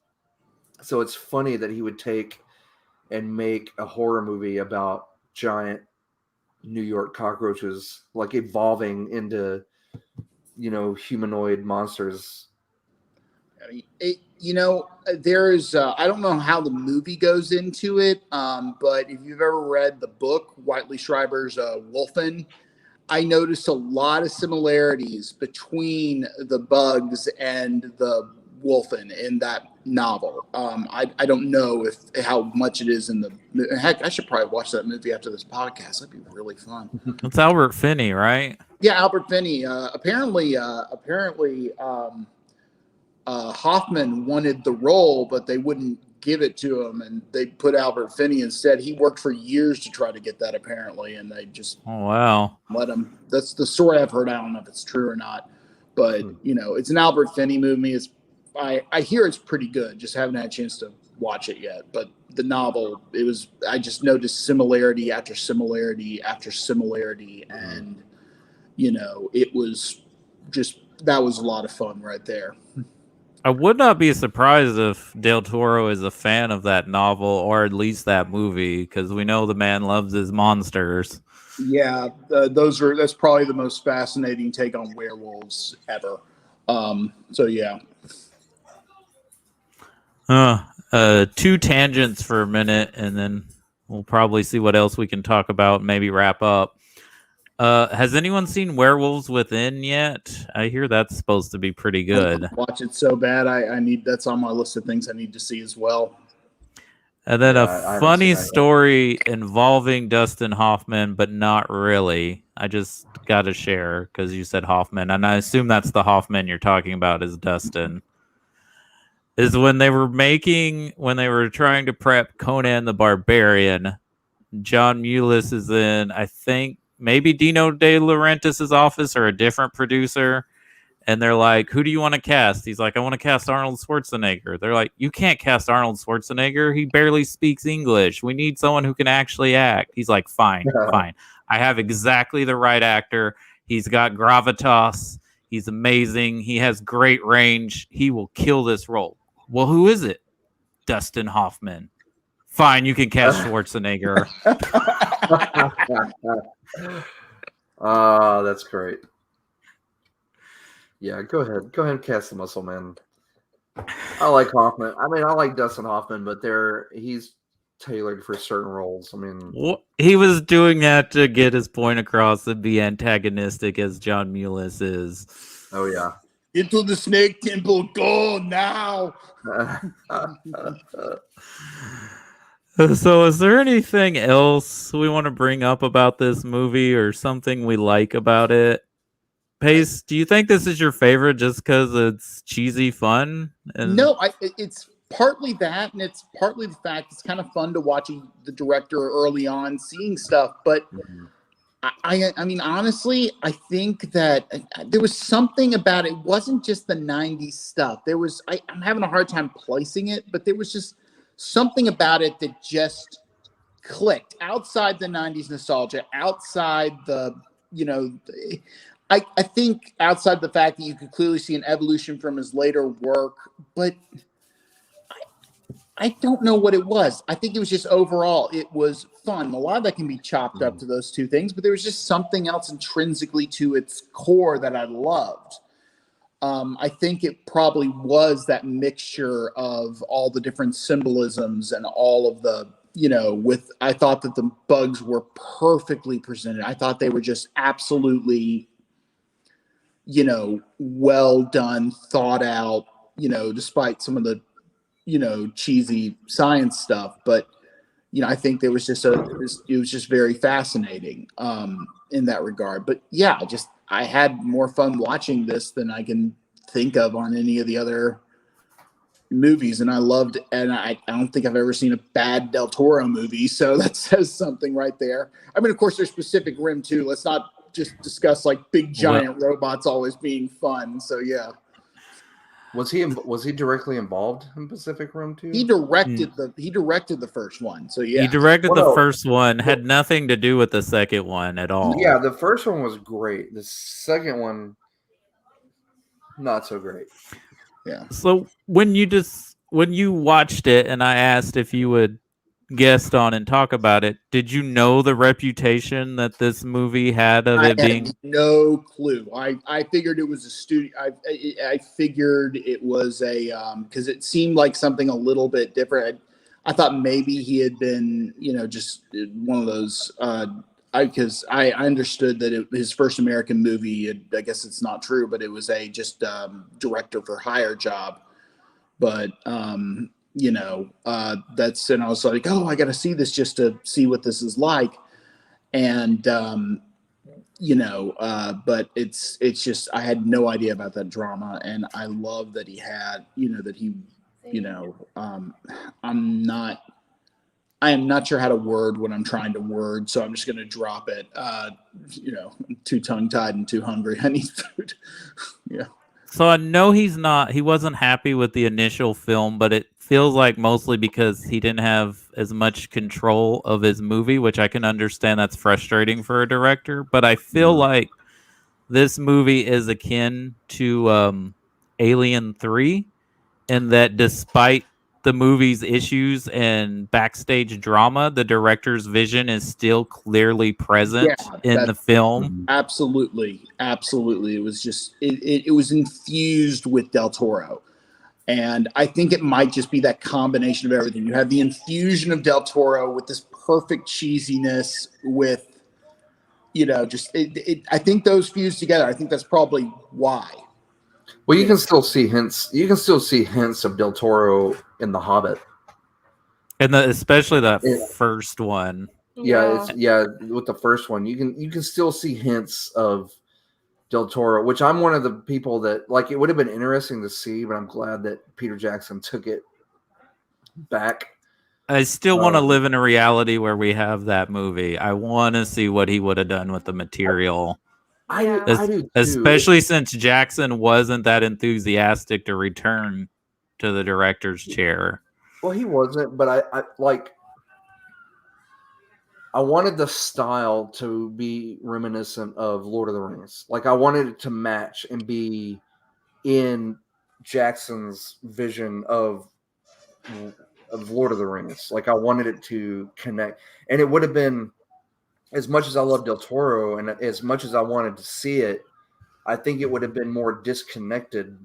So it's funny that he would take and make a horror movie about giant New York cockroaches, like evolving into, humanoid monsters. I mean, there's I don't know how the movie goes into it, but if you've ever read the book Whiteley Schreiber's Wolfen, I noticed a lot of similarities between the bugs and the Wolfen in that novel. I don't know how much it is in the heck. I should probably watch that movie after this podcast. That'd be really fun. It's Albert Finney, right? Yeah, Albert Finney. Apparently, Hoffman wanted the role, but they wouldn't give it to him, and they put Albert Finney instead. He worked for years to try to get that, apparently, and they just Oh, wow. let him. That's the story I've heard. I don't know if it's true or not, but it's an Albert Finney movie. I hear it's pretty good. Just haven't had a chance to watch it yet. But the novel, I just noticed similarity after similarity after similarity, and it was just, that was a lot of fun right there. I would not be surprised if Del Toro is a fan of that novel or at least that movie, because we know the man loves his monsters. Yeah, that's probably the most fascinating take on werewolves ever. So yeah. Two tangents for a minute, and then we'll probably see what else we can talk about and maybe wrap up. Has anyone seen Werewolves Within yet? I hear that's supposed to be pretty good. Watch it so bad. I need, that's on my list of things I need to see as well. And then Yeah, I a haven't funny seen that yet. story involving Dustin Hoffman, but not really. I just got to share because you said Hoffman, and I assume that's the Hoffman you're talking about is Dustin. Is when they were trying to prep Conan the Barbarian, John Mullis is in, I think, maybe Dino De Laurentiis' office or a different producer. And they're like, who do you want to cast? He's like, I want to cast Arnold Schwarzenegger. They're like, you can't cast Arnold Schwarzenegger. He barely speaks English. We need someone who can actually act. He's like, fine. I have exactly the right actor. He's got gravitas. He's amazing. He has great range. He will kill this role. Well, who is it? Dustin Hoffman. Fine, you can cast Schwarzenegger. That's great. Yeah, go ahead and cast the Muscle Man. I like Hoffman. I mean, I like Dustin Hoffman, but he's tailored for certain roles. I mean, he was doing that to get his point across and be antagonistic as John Mullis is. Oh yeah. Into the Snake Temple, go now. So is there anything else we want to bring up about this movie or something we like about it? Pace, do you think this is your favorite just because it's cheesy fun? No, it's partly that, and it's partly the fact it's kind of fun to watching the director early on, seeing stuff. But I mean, honestly, I think that there was something about it. It wasn't just the 90s stuff. I'm having a hard time placing it, but there was just something about it that just clicked outside the 90s nostalgia, outside the, I think outside the fact that you could clearly see an evolution from his later work, but I don't know what it was. I think it was just overall, it was fun. A lot of that can be chopped up to those two things, but there was just something else intrinsically to its core that I loved. I think it probably was that mixture of all the different symbolisms and all of the, I thought that the bugs were perfectly presented. I thought they were just absolutely, well done, thought out, despite some of the, cheesy science stuff. But, I think there was just it was just very fascinating in that regard. But yeah, I had more fun watching this than I can think of on any of the other movies. And I loved, and I don't think I've ever seen a bad Del Toro movie. So that says something right there. I mean, of course, there's Pacific Rim too. Let's not just discuss like big giant robots always being fun. So yeah. Was he directly involved in Pacific Rim too? He directed the first one. So yeah. He directed the first one, had nothing to do with the second one at all. Yeah, the first one was great. The second one, not so great. Yeah. So when you watched it and I asked if you would guest on and talk about it, did you know the reputation that this movie had of it being? I had no clue. I figured it was a studio. I figured it was a because it seemed like something a little bit different. I thought maybe he had been just one of those. Because I understood that his first American movie. I guess it's not true, but it was a just director for hire job. But that's, and I was like, oh, I got to see this just to see what this is like. And, but it's just, I had no idea about that drama. And I love that he had, I am not sure how to word what I'm trying to word. So I'm just going to drop it. I'm too tongue tied and too hungry. I need food. Yeah. So I know he wasn't happy with the initial film, but it feels like mostly because he didn't have as much control of his movie, which I can understand that's frustrating for a director. But I feel like this movie is akin to Alien 3 in that despite the movie's issues and backstage drama, the director's vision is still clearly present in the film. Absolutely. It was just, it was infused with Del Toro. And I think it might just be that combination of everything. You have the infusion of Del Toro with this perfect cheesiness with, I think those fuse together. I think that's probably why. Well, you can still see hints. You can still see hints of Del Toro in The Hobbit. And especially that Yeah. first one. Yeah, with the first one, you can still see hints of Del Toro, which I'm one of the people that like. It would have been interesting to see, but I'm glad that Peter Jackson took it back. I still want to live in a reality where we have that movie. I want to see what he would have done with the material. Yeah. I do too. Especially since Jackson wasn't that enthusiastic to return to the director's chair. Well, he wasn't, but I like. I wanted the style to be reminiscent of Lord of the Rings. Like I wanted it to match and be in Jackson's vision of Lord of the Rings. Like I wanted it to connect, and it would have been as much as I love Del Toro and as much as I wanted to see it. I think it would have been more disconnected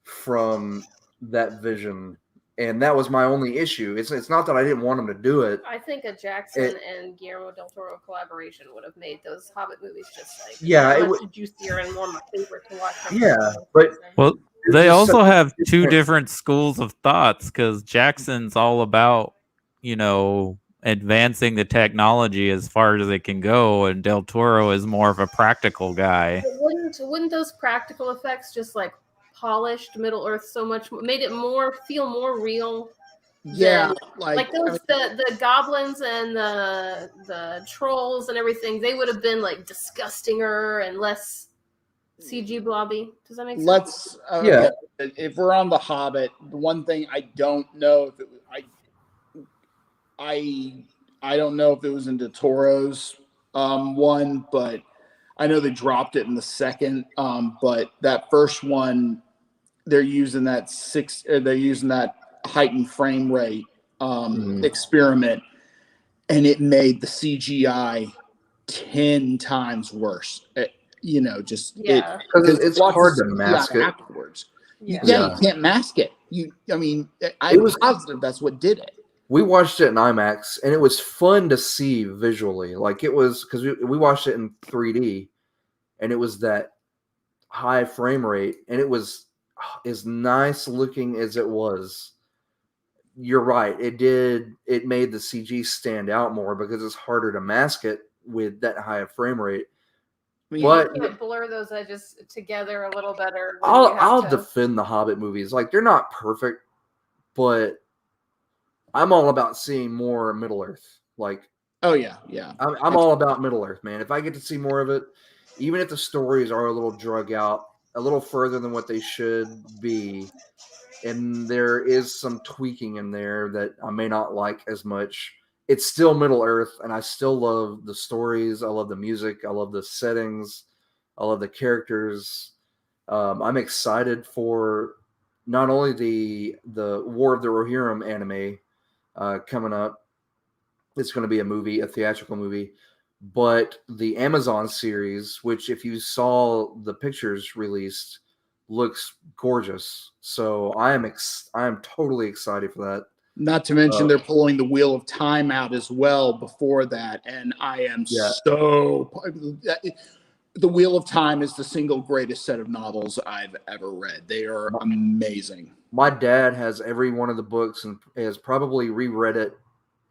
from that vision, and that was my only issue. It's not that I didn't want him to do it. I think a Jackson and Guillermo del Toro collaboration would have made those Hobbit movies just like much juicier and more my favorite to watch. Well, they also have two different schools of thoughts because Jackson's all about, advancing the technology as far as it can go, and Del Toro is more of a practical guy. But wouldn't those practical effects just like polished Middle Earth so much, made it feel more real? Yeah, like those the goblins and the trolls and everything, they would have been like disgustinger and less CG blobby. Does that make sense? If we're on the Hobbit, the one thing I don't know if I don't know if it was in Del Toro's one, but I know they dropped it in the second. But that first one, they're using that heightened frame rate experiment, and it made the CGI 10 times worse. Because it's hard to mask it afterwards. You can't mask it. I was positive that's what did it. We watched it in IMAX, and it was fun to see visually. Like it was because we watched it in 3D, and it was that high frame rate, and it was as nice looking as it was. You're right. It made the CG stand out more because it's harder to mask it with that high frame rate. But you can't blur those edges together a little better. I'll defend the Hobbit movies. Like they're not perfect, but I'm all about seeing more Middle Earth. Like, oh yeah. I'm all about Middle Earth, man. If I get to see more of it, even if the stories are a little drug out, a little further than what they should be, and there is some tweaking in there that I may not like as much, it's still Middle Earth, and I still love the stories. I love the music. I love the settings. I love the characters. I'm excited for not only the War of the Rohirrim anime coming up. It's going to be a theatrical movie, but the Amazon series, which if you saw the pictures released, looks gorgeous. So I am totally excited for that. Not to mention they're pulling the Wheel of Time out as well before that, and I am so. The Wheel of Time is the single greatest set of novels I've ever read. They are amazing. My dad has every one of the books and has probably reread it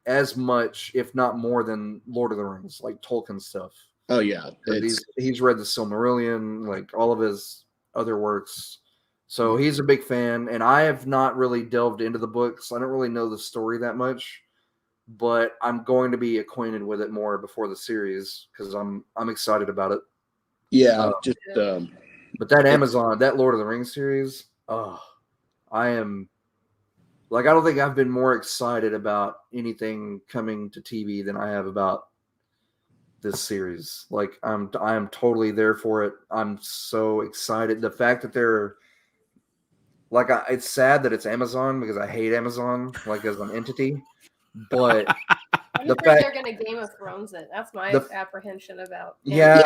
as much, if not more, than Lord of the Rings, like Tolkien stuff. Oh yeah, he's read the Silmarillion, like all of his other works. So he's a big fan, and I have not really delved into the books. I don't really know the story that much, but I'm going to be acquainted with it more before the series because I'm excited about it. Yeah, but that Lord of the Rings series, I am like, I don't think I've been more excited about anything coming to TV than I have about this series. Like I am totally there for it. I'm so excited. The fact that they're like, it's sad that it's Amazon because I hate Amazon like as an entity, but I don't think they're going to Game of Thrones it. That's my apprehension about. They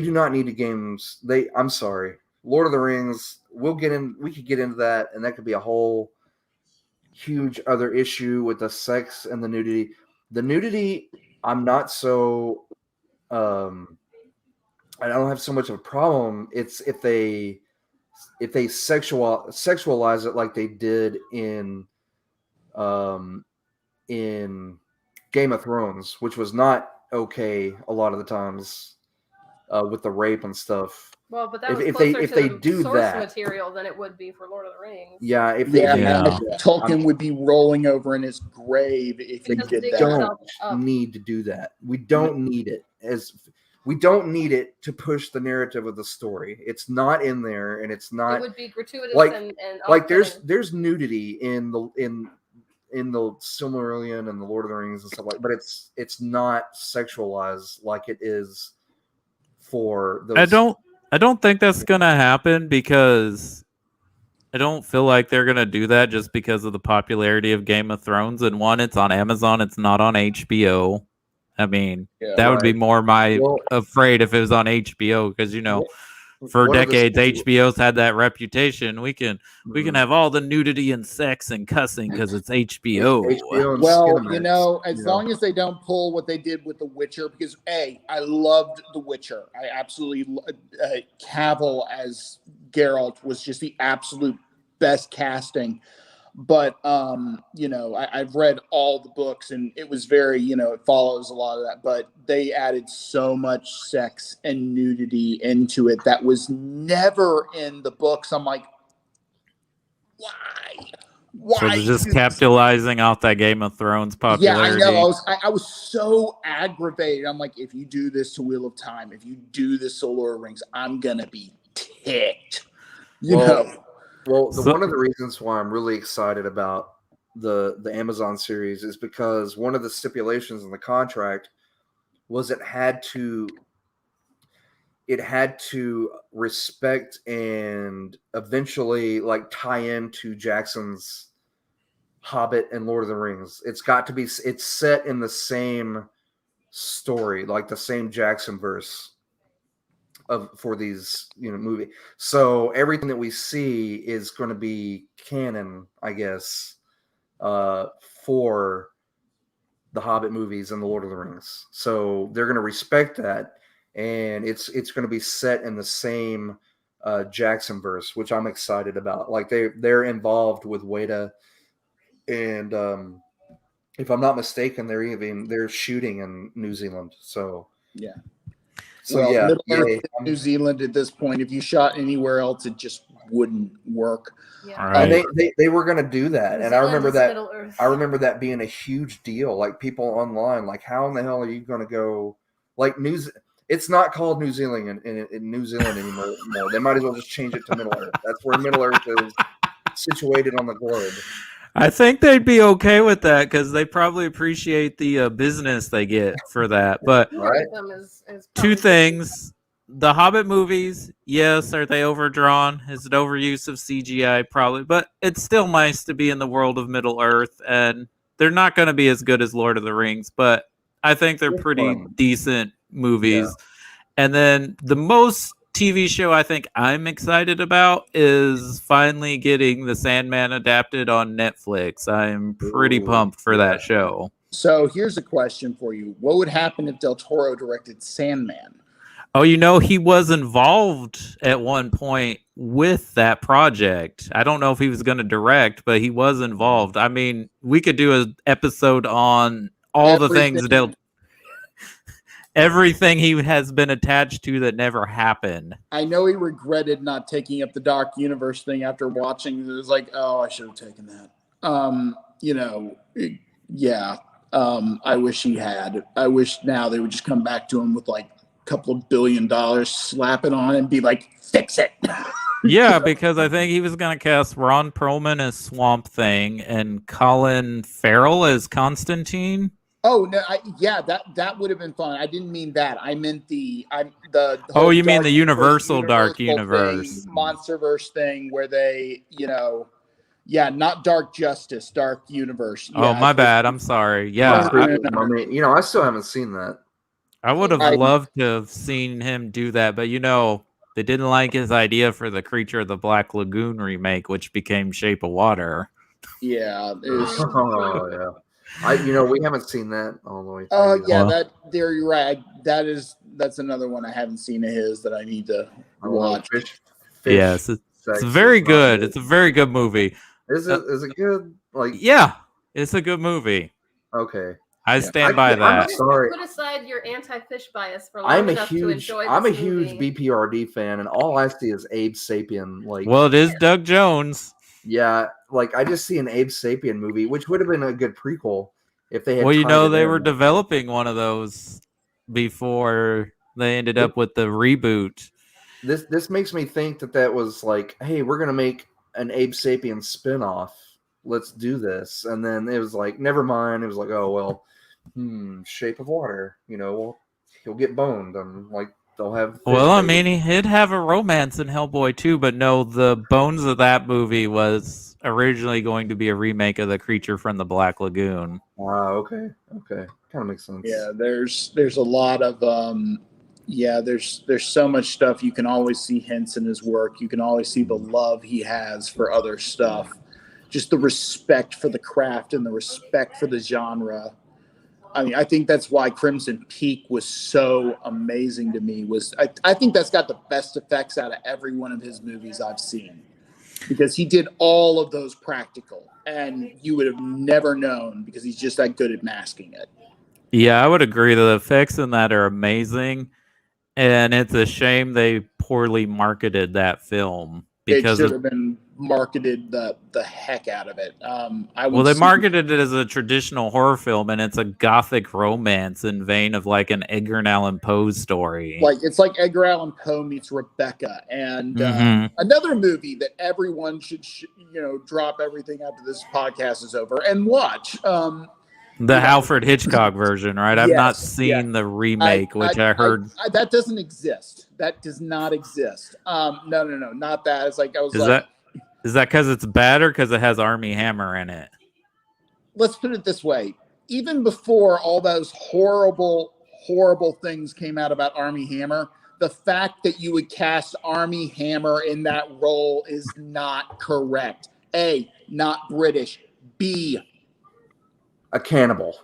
do not need the games. I'm sorry. Lord of the Rings, we could get into that, and that could be a whole huge other issue with the sex and the nudity. The nudity, I'm not so I don't have so much of a problem. It's if they sexualize it like they did in in Game of Thrones, which was not okay a lot of the times with the rape and stuff. Well, but that If- was if they- closer if to they the do source that- material than it would be for Lord of the Rings. Yeah, if they Yeah, do Yeah. that, Tolkien would be rolling over in his grave if he Because did they that. don't himself up. need to do that. We don't need it we don't need it to push the narrative of the story. It's not in there, and it's It not would be gratuitous like- and like off-putting. there's nudity in the Silmarillion and the Lord of the Rings and stuff like, but it's not sexualized like it is for those. I don't think that's gonna happen because I don't feel like they're gonna do that just because of the popularity of Game of Thrones. And one, it's on Amazon, it's not on HBO. I mean, Yeah, that would be right. more my Well- afraid if it was on HBO because for One of the- decades HBO's had that reputation. We can Mhm. have all the nudity and sex and cussing because it's HBO. HBO and Well, Cinemax, as long as they don't pull what they did with The Witcher, because I loved The Witcher. I absolutely Cavill as Geralt was just the absolute best casting. But I've read all the books, and it was very, it follows a lot of that. But they added so much sex and nudity into it that was never in the books. I'm like, why? So they're just capitalizing off that Game of Thrones popularity. Yeah, I know. I was so aggravated. I'm like, if you do this to Wheel of Time, if you do this to Lord of the Rings, I'm gonna be ticked. Well, one of the reasons why I'm really excited about the Amazon series is because one of the stipulations in the contract was it had to respect and eventually like tie into Jackson's Hobbit and Lord of the Rings. It's set in the same story, like the same Jackson verse for these movie. So everything that we see is going to be canon, I guess, for the Hobbit movies and the Lord of the Rings. So they're going to respect that, and it's going to be set in the same Jackson verse, which I'm excited about. Like they're involved with Weta, and if I'm not mistaken, they're shooting in New Zealand. So Yeah. So Well, yeah, Middle Earth yay. and New Zealand at this point. If you shot anywhere else, it just wouldn't work. Yeah. All right. And they were going to do that, New and I Zealand remember is that. Middle Earth. I remember that being a huge deal. Like people online, like how in the hell are you going to go? Like it's not called New Zealand in New Zealand anymore. They might as well just change it to Middle Earth. That's where Middle Earth is situated on the globe. I think they'd be okay with that because they probably appreciate the business they get for that. But Right. Them is two probably- things. The Hobbit movies, yes, are they overdrawn? Is it overuse of CGI? Probably. But it's still nice to be in the world of Middle Earth, and they're not going to be as good as Lord of the Rings, but I think they're They're pretty fun. decent movies. And then the most TV show I think I'm excited about is finally getting The Sandman adapted on Netflix. I'm pretty Ooh, pumped for yeah. that show. So here's a question for you: what would happen if Del Toro directed Sandman? Oh, he was involved at one point with that project. I don't know if he was going to direct, but he was involved. I mean, we could do an episode on all the things everything he has been attached to that never happened. I know he regretted not taking up the Dark Universe thing after watching. It was like, oh, I should have taken that. I wish he had. I wish now they would just come back to him with like a couple of $1 billion, slap it on, and be like, fix it. Yeah, because I think he was going to cast Ron Perlman as Swamp Thing and Colin Farrell as Constantine. Oh no! That would have been fun. I didn't mean that. I meant the Oh, whole you mean Dark the Universal Dark thing, Universe. Monsterverse thing, where they, not Dark Justice, Dark Universe. Oh, my bad. I'm sorry. Yeah, I mean, I still haven't seen that. I would have loved to have seen him do that, but they didn't like his idea for the Creature of the Black Lagoon remake, which became Shape of Water. Yeah. It was, Oh yeah. We haven't seen that all the way through. oh yeah, Well- you're right. That's another one I haven't seen of his that I need to I don't know, watch. fish yes, it's sex very is not good. It's a very good movie. Is it good? Like Yeah, It's a good movie. Okay. I Yeah. stand by I'm that. sorry. Put aside your anti-fish bias for long I'm a enough to huge enjoy I'm a this huge movie. BPRD fan, and all I see is Abe Sapien. Like, Well, it is Doug Jones. yeah, like I just see an Abe Sapien movie, which would have been a good prequel if they had. Well, you tied know, it they in. were developing one of those before they ended up with the reboot. This makes me think that was like, hey, we're gonna make an Abe Sapien spinoff. Let's do this, and then it was like, never mind. It was like, oh well, Shape of Water. Well, he'll get boned, and like they'll have. Well, I fish mean, baby. he did have a romance in Hellboy too, but no, the bones of that movie was originally going to be a remake of The Creature from the Black Lagoon. Okay, kind of makes sense. Yeah, there's a lot of there's so much stuff. You can always see hints in his work. You can always see the love he has for other stuff. Just the respect for the craft and the respect for the genre. I mean, I think that's why Crimson Peak was so amazing to me. I think that's got the best effects out of every one of his movies I've seen, because he did all of those practical, and you would have never known because he's just that good at masking it. Yeah, I would agree. The effects in that are amazing, and it's a shame they poorly marketed that film It because should have been marketed the heck out of it. they marketed it as a traditional horror film, and it's a gothic romance in vein of like an Edgar Allan Poe story. It's like Edgar Allan Poe meets Rebecca, and another movie that everyone should drop everything after this podcast is over and watch. The Alfred Hitchcock version, right? I've not seen the remake, which I heard that doesn't exist. That does not exist. No, not that. It's like is that because it's bad or because it has Armie Hammer in it? Let's put it this way: even before all those horrible things came out about Armie Hammer, the fact that you would cast Armie Hammer in that role is not correct. A, not British. B, a cannibal.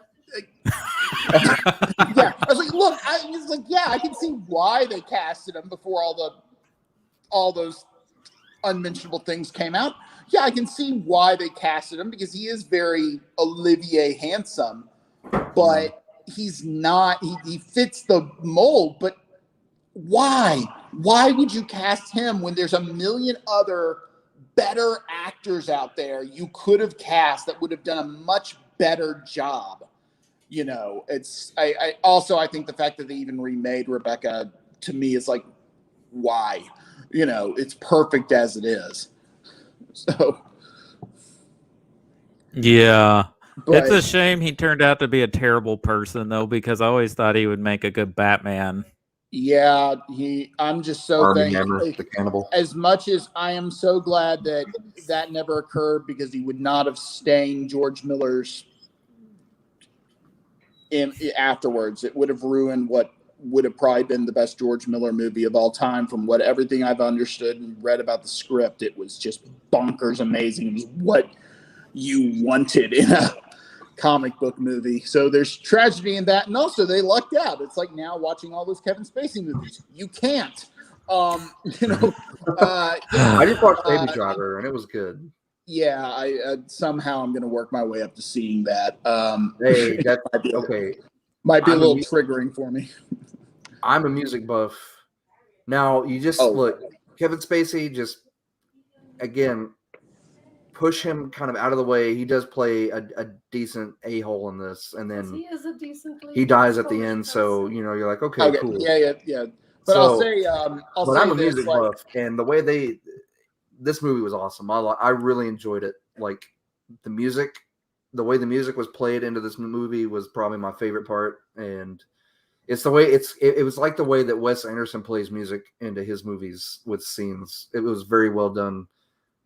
Yeah, I was like, look, I can see why they casted him before all those unmentionable things came out. Yeah, I can see why they casted him, because he is very Olivier handsome, but he's not. He fits the mold, but why? Why would you cast him when there's a million other better actors out there you could have cast that would have done a much better job? I think the fact that they even remade Rebecca, to me, is like, why? It's perfect as it is. So yeah, but, it's a shame he turned out to be a terrible person, though, because I always thought he would make a good Batman. Yeah, I'm just so thankful. The cannibal. As much as I am so glad that never occurred, because he would not have stained George Miller's afterwards. It would have ruined what would have probably been the best George Miller movie of all time. From everything I've understood and read about the script, it was just bonkers amazing. It was what you wanted in a comic book movie. So there's tragedy in that, and also they lucked out. It's like now watching all those Kevin Spacey movies. You can't. I just watched Baby Driver, and it was good. Yeah, I somehow I'm going to work my way up to seeing that. Hey, that might be okay. Might be a little triggering for me. I'm a music buff. Now you just look, Kevin Spacey, just again push him kind of out of the way. He does play a decent a-hole in this, and then he is a decent he dies at the end. So you're like, okay, cool. Yeah. But I'll say, I'm a music buff, and the way this movie was awesome. I really enjoyed it. Like the music, the way the music was played into this movie was probably my favorite part, and it's the way it was like the way that Wes Anderson plays music into his movies with scenes. It was very well done.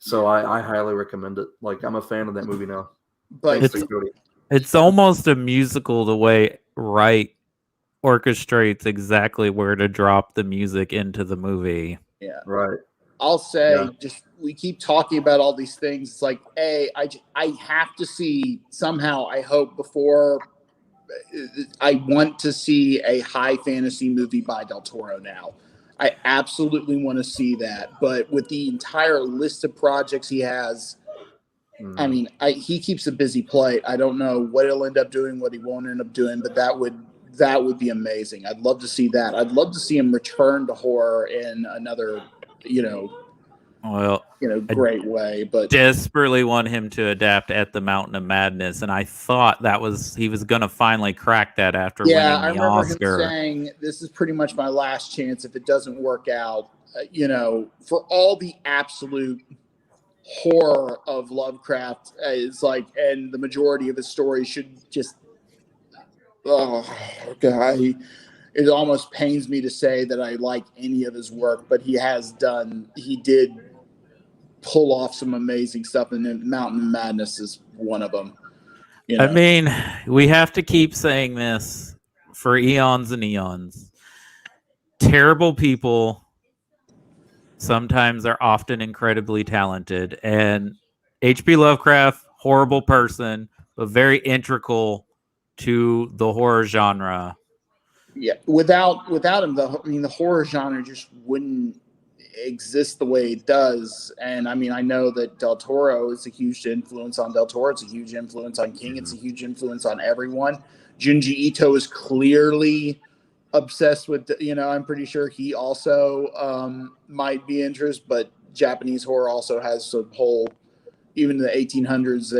So I highly recommend it. Like I'm a fan of that movie now. But it's almost a musical the way Wright orchestrates exactly where to drop the music into the movie. Yeah. Right. I'll say, just we keep talking about all these things. It's like, I have to see somehow. I hope before I want to see a high fantasy movie by Del Toro now. I absolutely want to see that. But with the entire list of projects he has, I mean, he keeps a busy plate. I don't know what he'll end up doing, what he won't end up doing, but that would be amazing. I'd love to see that. I'd love to see him return to horror in another, great way. But desperately want him to adapt at the Mountain of Madness, and I thought he was going to finally crack that after winning the I remember Oscar. him saying, "This is pretty much my last chance if it doesn't work out." For all the absolute horror of Lovecraft is like, and the majority of his stories should just, oh God, it almost pains me to say that I like any of his work, but he did pull off some amazing stuff, and Mountain of Madness is one of them. I mean, we have to keep saying this for eons and eons. Terrible people sometimes are often incredibly talented, and H.P. Lovecraft, horrible person, but very integral to the horror genre. Yeah, without him, the horror genre just wouldn't exist the way it does. And I mean, I know that Del Toro is a huge influence on Del Toro. It's a huge influence on King. It's a huge influence on everyone. Junji Ito is clearly obsessed with, I'm pretty sure he also might be interested, but Japanese horror also has a whole, even in the 1800s,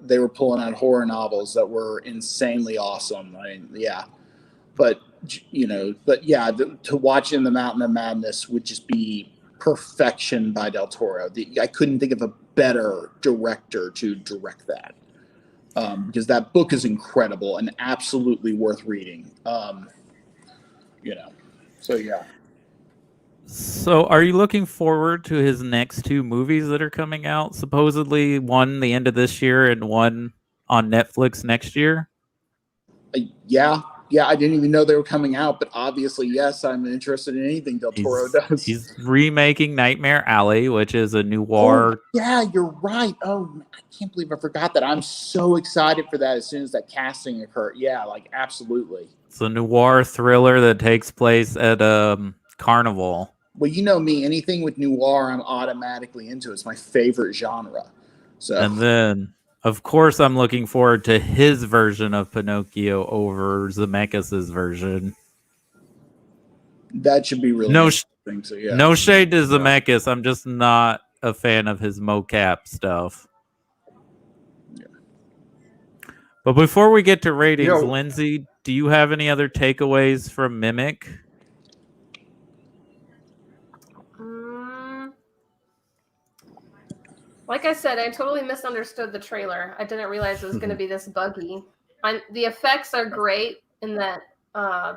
they were pulling out horror novels that were insanely awesome. I mean, yeah. But to watch In the Mountain of Madness would just be perfection by Del Toro. I couldn't think of a better director to direct that, because that book is incredible and absolutely worth reading. So yeah. So are you looking forward to his next two movies that are coming out? Supposedly one the end of this year and one on Netflix next year? Yeah, I didn't even know they were coming out, but obviously, yes, I'm interested in anything Del Toro does. He's remaking Nightmare Alley, which is a noir. Oh, yeah, you're right. Oh, I can't believe I forgot that. I'm so excited for that as soon as that casting occurred. Yeah, like absolutely. It's a noir thriller that takes place at carnival. Well, you know me, anything with noir, I'm automatically into. It's my favorite genre. So, and then, of course, I'm looking forward to his version of Pinocchio over Zemeckis' version. That should be really interesting. So, yeah. No shade to Zemeckis. I'm just not a fan of his mocap stuff. Yeah. But before we get to ratings, Lindsay, do you have any other takeaways from Mimic? Like I said, I totally misunderstood the trailer. I didn't realize it was going to be this buggy. The effects are great in that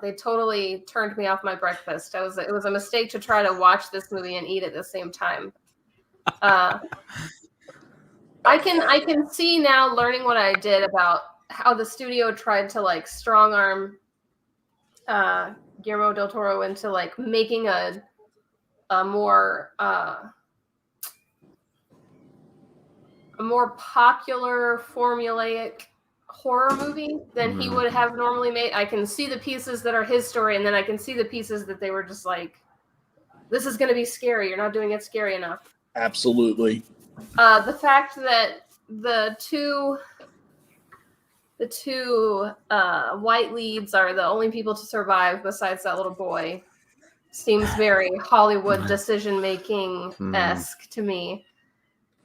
they totally turned me off my breakfast. It was a mistake to try to watch this movie and eat at the same time. I can see now, learning what I did, about how the studio tried to like strong arm Guillermo del Toro into like making a more popular formulaic horror movie than he would have normally made. I can see the pieces that are his story, and then I can see the pieces that they were just like, this is going to be scary. You're not doing it scary enough. Absolutely. The fact that the two white leads are the only people to survive besides that little boy seems very Hollywood decision-making-esque to me.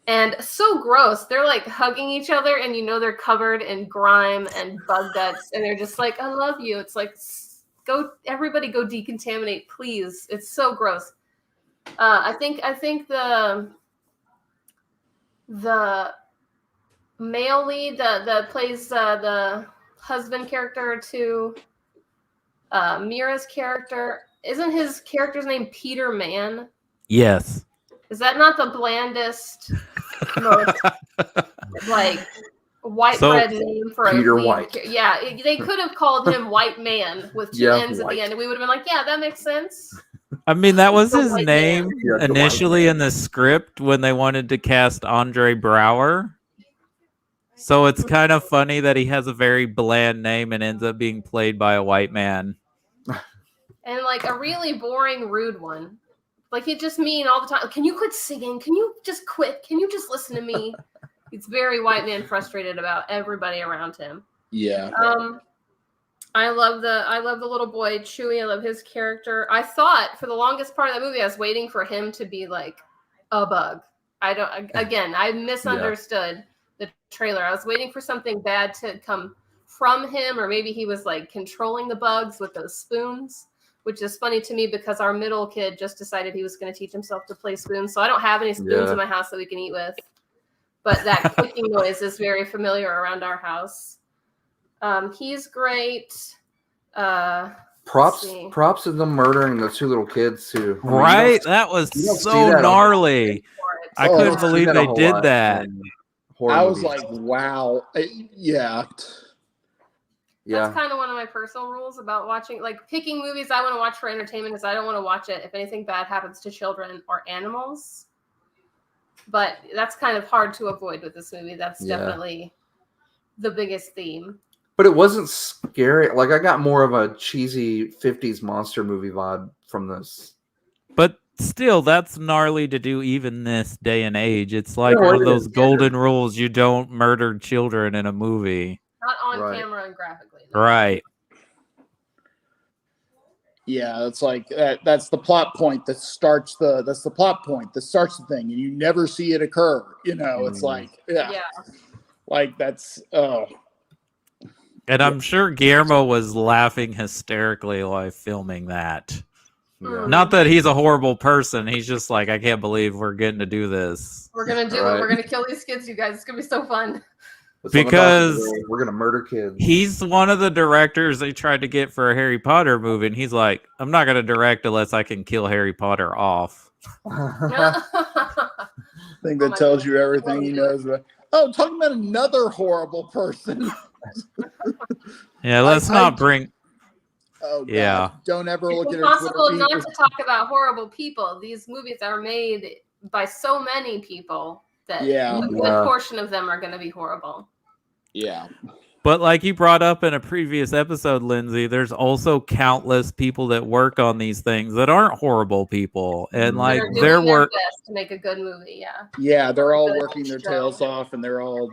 And so gross. They're like hugging each other, and they're covered in grime and bug guts, and they're just like, I love you. It's like, everybody go decontaminate, please. It's so gross. I think the male lead that plays the husband character to Mira's character, isn't his character's name Peter Mann? Yes. Is that not the blandest, most like white bread name for Peter a lead? White? Yeah, they could have called him White Man with two N's at the end, and we would have been like, yeah, that makes sense. I mean, that was his White name Man. initially in the script when they wanted to cast Andre Braugher. So it's kind of funny that he has a very bland name and ends up being played by a white man. And like a really boring, rude one. Like, he'd just mean all the time, can you quit singing? Can you just quit? Can you just listen to me? He's very white man frustrated about everybody around him. Yeah. I love the little boy Chewie. I love his character. I thought for the longest part of the movie, I was waiting for him to be like a bug. I misunderstood the trailer. I was waiting for something bad to come from him, or maybe he was like controlling the bugs with those spoons, which is funny to me because our middle kid just decided he was going to teach himself to play spoons. So I don't have any spoons in my house that we can eat with, but that clicking noise is very familiar around our house. He's great. Props to them murdering the two little kids too. I mean, Right? That was so gnarly. I couldn't believe they did that. I was like, wow. Yeah. That's kind of one of my personal rules about watching, like picking movies I want to watch for entertainment is I don't want to watch it if anything bad happens to children or animals. But that's kind of hard to avoid with this movie. That's definitely the biggest theme. But it wasn't scary. Like I got more of a cheesy 50s monster movie vibe from this. But still, that's gnarly to do even this day and age. It's like one of those golden rules: you don't murder children in a movie. Not on camera and graphically. No. Right. Yeah, it's like that's the plot point that starts the thing, and you never see it occur. You know, it's like like that's And I'm sure Guillermo was laughing hysterically while filming that. Yeah. Not that he's a horrible person. He's just like, I can't believe we're getting to do this. We're going to do it. We're going to kill these kids, you guys. It's going to be so fun. Because we're going to murder kids. He's one of the directors they tried to get for a Harry Potter movie. And he's like, I'm not going to direct unless I can kill Harry Potter off. I think that tells you everything he knows about. Oh, talking about another horrible person. Yeah, let's not bring. Oh, God. Don't ever look at it. It's impossible not to talk about horrible people. These movies are made by so many people that a good portion of them are going to be horrible. Yeah. But like you brought up in a previous episode, Lindsay, there's also countless people that work on these things that aren't horrible people. And like their work best to make a good movie. Yeah. Yeah. They're all working their tails off, and they're all,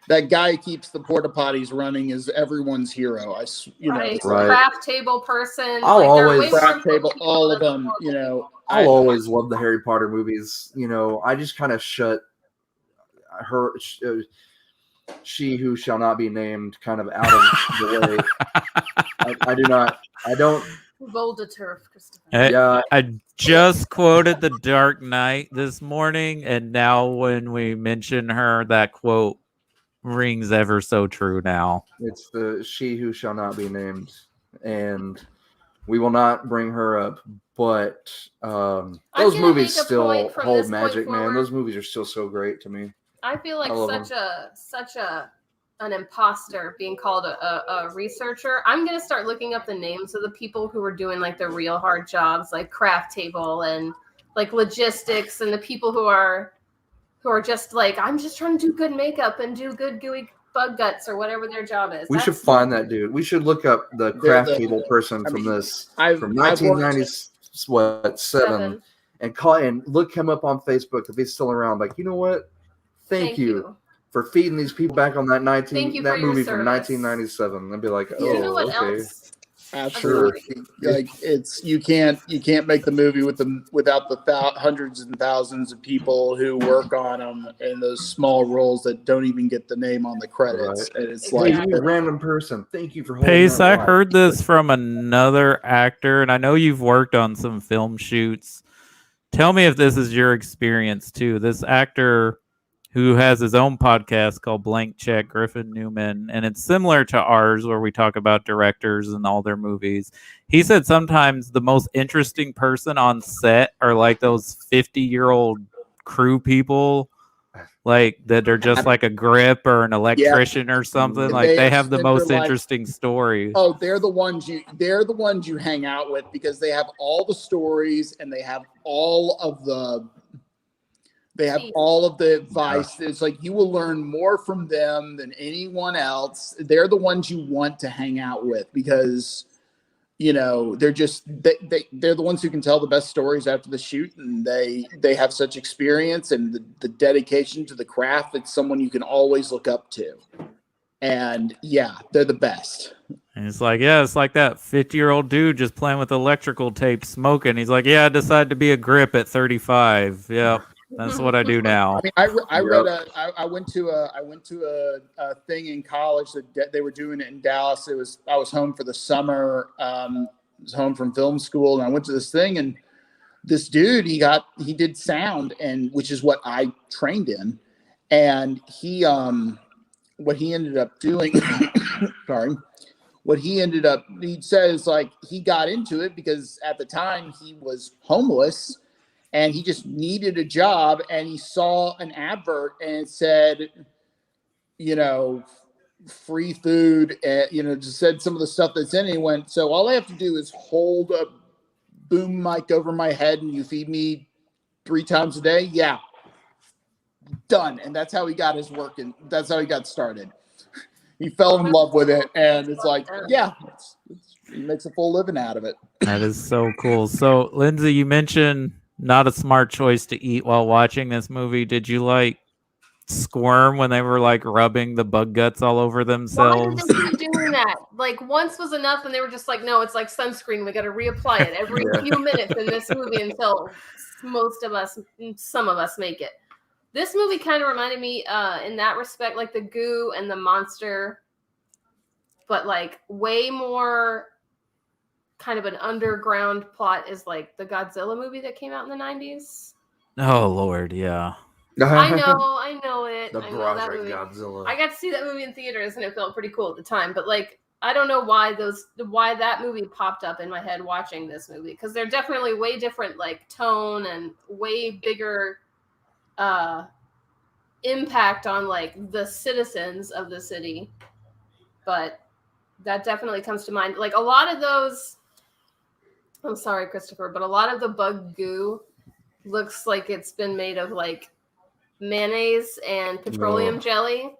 that guy keeps the porta potties running is everyone's hero. Craft table person. I'll always craft table. All of them. I'll always love the Harry Potter movies. I just kind of shut her, she who shall not be named, kind of out of the way. I don't. Voldaturf, Christopher. I just quoted The Dark Knight this morning, and now when we mention her, that quote rings ever so true now. It's the she who shall not be named, and we will not bring her up. But those movies still hold magic, man. Those movies are still so great to me. I feel like such an imposter being called a researcher. I'm gonna start looking up the names of the people who were doing like the real hard jobs, like craft table and like logistics, and the people who are just like, I'm just trying to do good makeup and do good gooey bug guts or whatever their job is. We should find that dude. We should look up the craft table person from 1997 and call and look him up on Facebook if he's still around. Like, you know what? Thank you for feeding these people back on that movie from 1997. They'd be like, you know what else? Absolutely. Like you can't make the movie without the hundreds and thousands of people who work on them and those small roles that don't even get the name on the credits. Right. And it's like a random person. Thank you for holding Pace. I heard this from another actor, and I know you've worked on some film shoots. Tell me if this is your experience too. This actor who has his own podcast called Blank Check, Griffin Newman, and it's similar to ours where we talk about directors and all their movies. He said sometimes the most interesting person on set are like those 50-year-old crew people, like that are just like a grip or an electrician or something. Like they have the most interesting stories. Oh, they're the ones you hang out with because they have all the stories and they have all of the advice. It's like you will learn more from them than anyone else. They're the ones you want to hang out with because, they're just they're the ones who can tell the best stories after the shoot, and they have such experience and the dedication to the craft. It's someone you can always look up to, and yeah, they're the best. And it's like that 50-year-old dude just playing with electrical tape, smoking. He's like, yeah, I decided to be a grip at 35. Yeah, that's what I do now. I mean, I went to a thing in college that they were doing it in Dallas. I was home for the summer. I was home from film school, and I went to this thing, and this dude, he did sound, and which is what I trained in, and what he ended up doing, he says, like, he got into it because at the time he was homeless and he just needed a job, and he saw an advert and it said, free food, just said some of the stuff that's in it. He went, so all I have to do is hold a boom mic over my head and you feed me 3 times a day. Yeah. Done. And that's how he got his work, and that's how he got started. He fell in love with it, and it's like, yeah, he makes a full living out of it. That is so cool. So, Lindsay, you mentioned not a smart choice to eat while watching this movie. Did you squirm when they were rubbing the bug guts all over themselves? Why did they keep doing that? Once was enough, and they were just like, no, it's like sunscreen. We got to reapply it every few minutes in this movie until some of us make it. This movie kind of reminded me in that respect, like the goo and the monster, but way more kind of an underground plot is the Godzilla movie that came out in the 90s. Oh, Lord, yeah. I know it. The I know that Broderick movie. Godzilla. I got to see that movie in theaters, and it felt pretty cool at the time. But I don't know why that movie popped up in my head watching this movie, because they're definitely way different, tone and way bigger impact on the citizens of the city. But that definitely comes to mind. A lot of those. I'm sorry, Christopher, but a lot of the bug goo looks like it's been made of mayonnaise and petroleum jelly,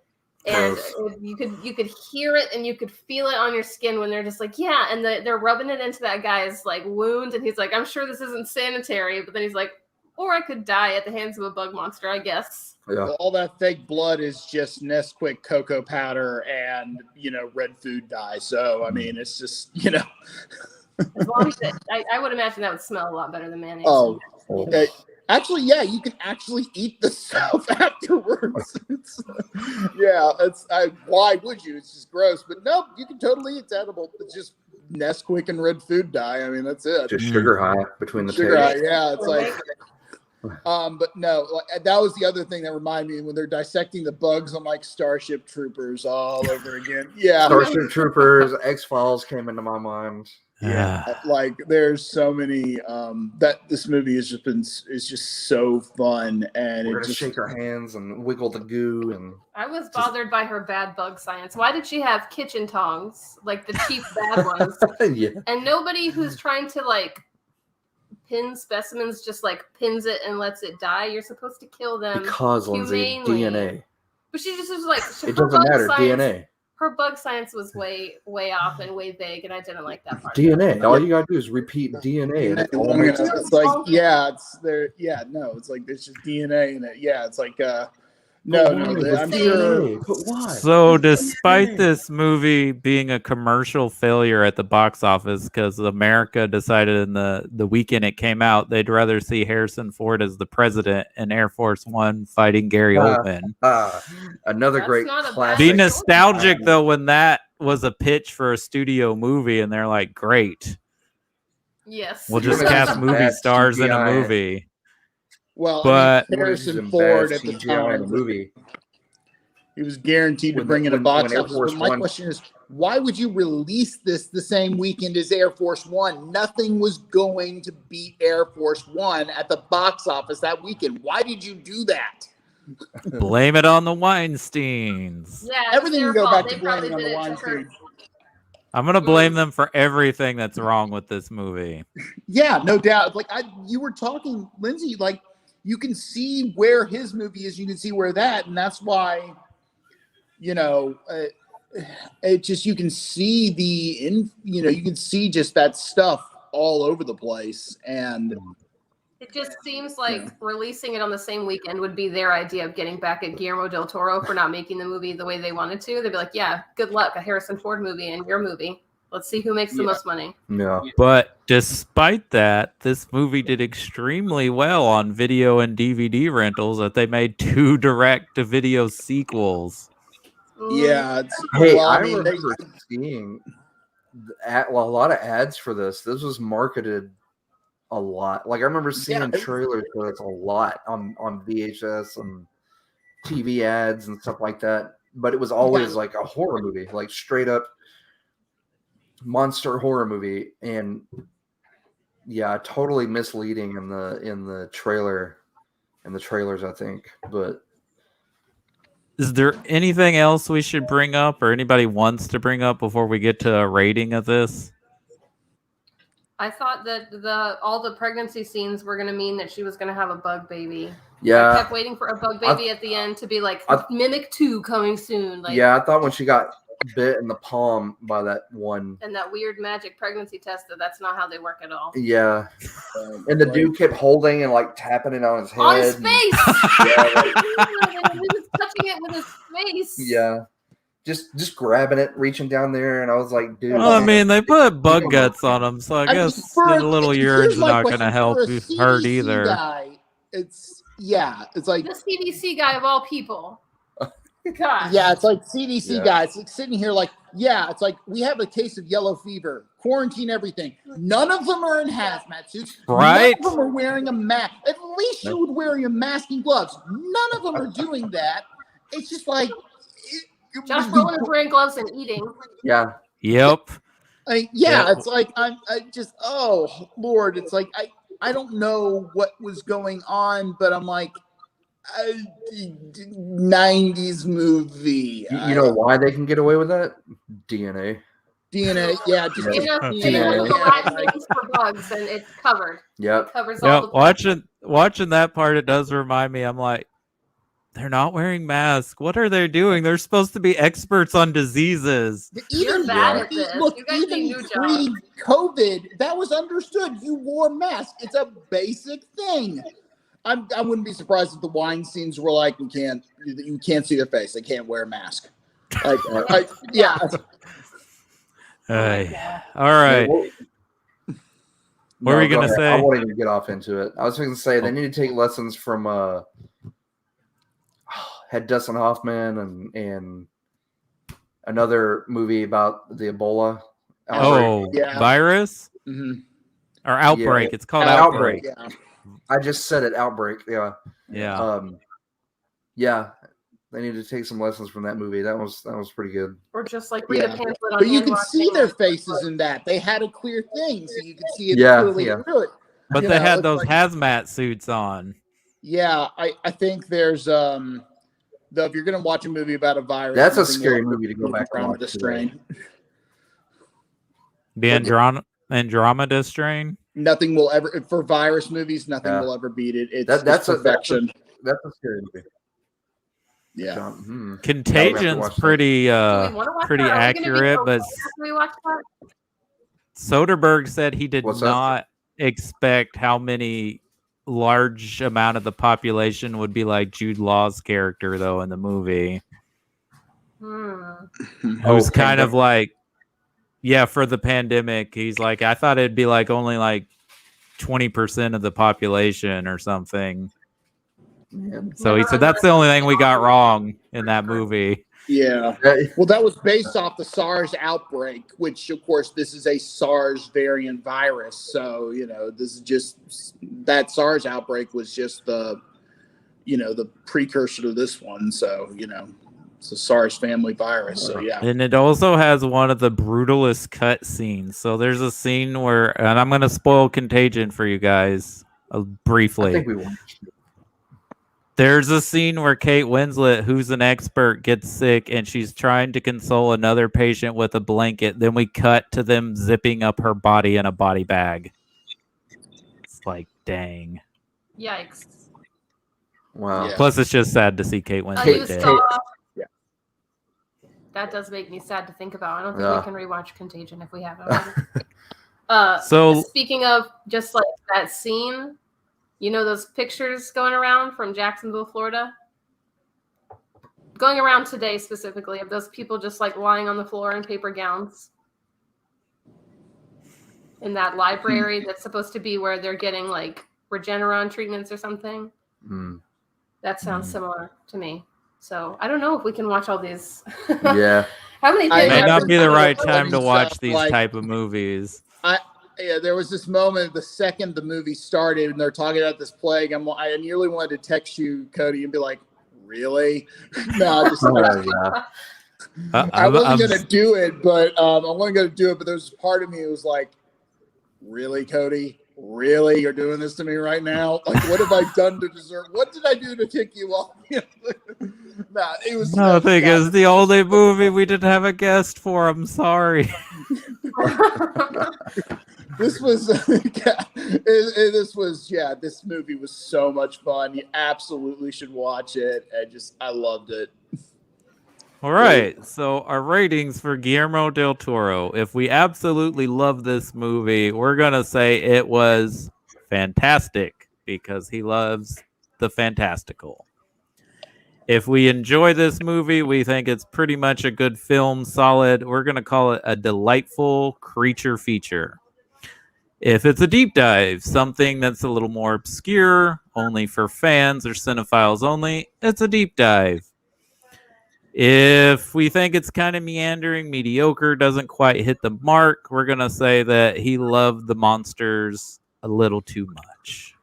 and you could hear it and you could feel it on your skin when they're just and they're rubbing it into that guy's wound, and he's like, I'm sure this isn't sanitary, but then he's like, or I could die at the hands of a bug monster, I guess. Yeah. All that fake blood is just Nesquik cocoa powder and red food dye. So I mean, it's just As long as I would imagine that would smell a lot better than mayonnaise. Oh. Actually, yeah, you can actually eat the stuff afterwards. Why would you? It's just gross. But no, you can totally. It's edible. It's just Nesquik and red food dye. I mean, that's it. Just sugar high between the sugar high. taste. Yeah, it's but no, that was the other thing that reminded me when they're dissecting the bugs. I'm like Starship Troopers all over again. Yeah, Starship Troopers, X-Files came into my mind. Yeah, there's so many that this movie is just so fun, and we're gonna shake our hands and wiggle the goo. And I was bothered by her bad bug science. Why did she have kitchen tongs, the cheap bad ones? Yeah. And nobody who's trying to pin specimens just pins it and lets it die. You're supposed to kill them Because Lindsay, DNA. But she just was it doesn't matter. DNA. Her bug science was way off and way vague, and I didn't like that part. DNA. All you gotta do is repeat DNA. And it all makes sense. It's it's just DNA in it. Yeah, it's I'm sure. But why? So, despite this movie being a commercial failure at the box office, because America decided in the weekend it came out, they'd rather see Harrison Ford as the president in Air Force One fighting Gary Oldman. Another That's great not a bad classic. Be nostalgic though when that was a pitch for a studio movie, and they're like, "Great, Yes. we'll just You're gonna cast have movie bad stars in a CGI. movie." Well, But- Harrison Ford at the CGI in the time, movie. he was guaranteed to When bring in a when box Air office. Force But my One- question is, why would you release this the same weekend as Air Force One? Nothing was going to beat Air Force One at the box office that weekend. Why did you do that? Blame it on the Weinsteins. Yeah, it's Everything their can go fault. back They to probably blaming on did the it to Weinstein. her. I'm gonna blame them for everything that's wrong with this movie. Yeah, no doubt. You were talking, Lindsay, you can see where his movie is, you can see where that, and that's why, it just, you can see you can see just that stuff all over the place. And It just seems like releasing it on the same weekend would be their idea of getting back at Guillermo del Toro for not making the movie the way they wanted to. They'd be like, yeah, good luck, a Harrison Ford movie and your movie. Let's see who makes the most money. Yeah. But despite that, this movie did extremely well on video and DVD rentals that they made 2 direct-to-video sequels. yeah, it's, Hey, well, I mean, remember seeing a lot of ads for this. This was marketed a lot. Like I remember seeing trailers for this a lot on VHS and TV ads and stuff like that. But it was always like a horror movie, like straight up monster horror movie, and yeah, totally misleading in the trailers, I think. But Is there anything else we should bring up or anybody wants to bring up before we get to a rating of this? I thought that all the pregnancy scenes were going to mean that she was going to have a bug baby. I yeah, kept waiting for a bug baby at the end to be like, Mimic 2 coming soon. Like, yeah, I thought when she got bit in the palm by that one, and that weird magic pregnancy test, that's not how they work at all. yeah, and the dude kept holding and like tapping it on his head. On his face! Yeah, He was touching it with his face. yeah. Just grabbing it, reaching down there, and I was like, dude. Well, I mean, they put bug guts on them, so I guess for- the little urine's here's my not going to question. help For a you hurt CDC either. guy, it's like, The CDC guy of all people. God. yeah, it's like CDC Yeah. guy. It's like sitting here like, yeah, it's like we have a case of yellow fever, quarantine everything. None of them are in hazmat suits. Right. None of them are wearing a mask. At least you would wear your mask and gloves. None of them are doing that. It's just like, Josh Brolin is wearing gloves and eating. Yeah, Yep. it's like I just, oh Lord, it's like I don't know what was going on, but I'm like, 90s movie. you know why they can get away with that? DNA. DNA, yeah, just Enough Yeah. names for bugs, and it's covered. Yep. It covers all Yep. the Watching that part, it does remind me. I'm like, they're not wearing masks. What are they doing? They're supposed to be experts on diseases. You're bad at this. Look, You guys need a even new job. pre-COVID, that was understood. You wore a mask. It's a basic thing. I wouldn't be surprised if the wine scenes were like, you can't see their face. They can't wear a mask. Like, yeah. All right. What What were you gonna say? I won't even get off into it. I was going to say they need to take lessons from had Dustin Hoffman and another movie about the Ebola outbreak. Oh, Yeah. virus Mhm. or outbreak? Yeah. It's called Outbreak. outbreak. Yeah. I just said it, outbreak. Yeah. Yeah. Yeah. They need to take some lessons from that movie. That was pretty good. Or just like read a Yeah. pamphlet on But you could hand see washing their it. faces in that. They had a clear thing, so you could see it Yeah, clearly yeah. through it. But You they know, had it's those like- hazmat suits on. Yeah, I think there's though if you're gonna watch a movie about a virus, That's a nothing scary will movie to go move back and around watch with the today. strain. The Andromeda strain. Nothing will ever for virus movies. Nothing Yeah. will ever beat it. It's That's a- perfection. That's a scary movie. Yeah. John, Contagion's watch that. pretty Do we wanna watch pretty that? Are we gonna be accurate, so but sad after we watch that? Soderbergh said he did What's that? not expect how many large amount of the population would be like Jude Law's character though in the movie. It was kind of like, yeah, for the pandemic, he's like, I thought it'd be like only like 20% of the population or something. Man. So he said that's the only thing we got wrong in that movie. Yeah. Well, that was based off the SARS outbreak, which, of course, this is a SARS variant virus. So, this is just that SARS outbreak was just the precursor to this one. So, it's a SARS family virus. So, yeah. And it also has one of the brutalest cut scenes. So there's a scene where, and I'm going to spoil Contagion for you guys briefly. I think we watched it. There's a scene where Kate Winslet, who's an expert, gets sick and she's trying to console another patient with a blanket. Then we cut to them zipping up her body in a body bag. It's like, dang. Yikes. Wow. Yeah. Plus, it's just sad to see Kate A Winslet new dead. saw. that does make me sad to think about. I don't think Yeah. we can rewatch Contagion if we haven't already. So Speaking of just like that scene, you know those pictures going around from Jacksonville, Florida? Going around today specifically of those people just like lying on the floor in paper gowns in that library that's supposed to be where they're getting like Regeneron treatments or something. Mm. That sounds similar to me. So I don't know if we can watch all these. Yeah. How many I- things? may I've not been be the thinking right about time to these, watch these like- type of movies. Yeah, there was this moment the second the movie started and they're talking about this plague. I nearly wanted to text you, Cody, and be like, "Really?" No, just Yeah. I wasn't gonna do it, but I wasn't gonna do it. But there was part of me that was like, "Really, Cody? Really? You're doing this to me right now? Like, what have I done to deserve? What did I do to tick you off?" Nah, it was. No, thing is, the only movie we didn't have a guest for. I'm sorry. This was, this movie was so much fun. You absolutely should watch it. I loved it. All right, so our ratings for Guillermo del Toro. If we absolutely love this movie, we're gonna say it was fantastic because he loves the fantastical. If we enjoy this movie, we think it's pretty much a good film, solid. We're gonna call it a delightful creature feature. If it's a deep dive, something that's a little more obscure, only for fans or cinephiles only, it's a deep dive. If we think it's kind of meandering, mediocre, doesn't quite hit the mark, we're going to say that he loved the monsters a little too much.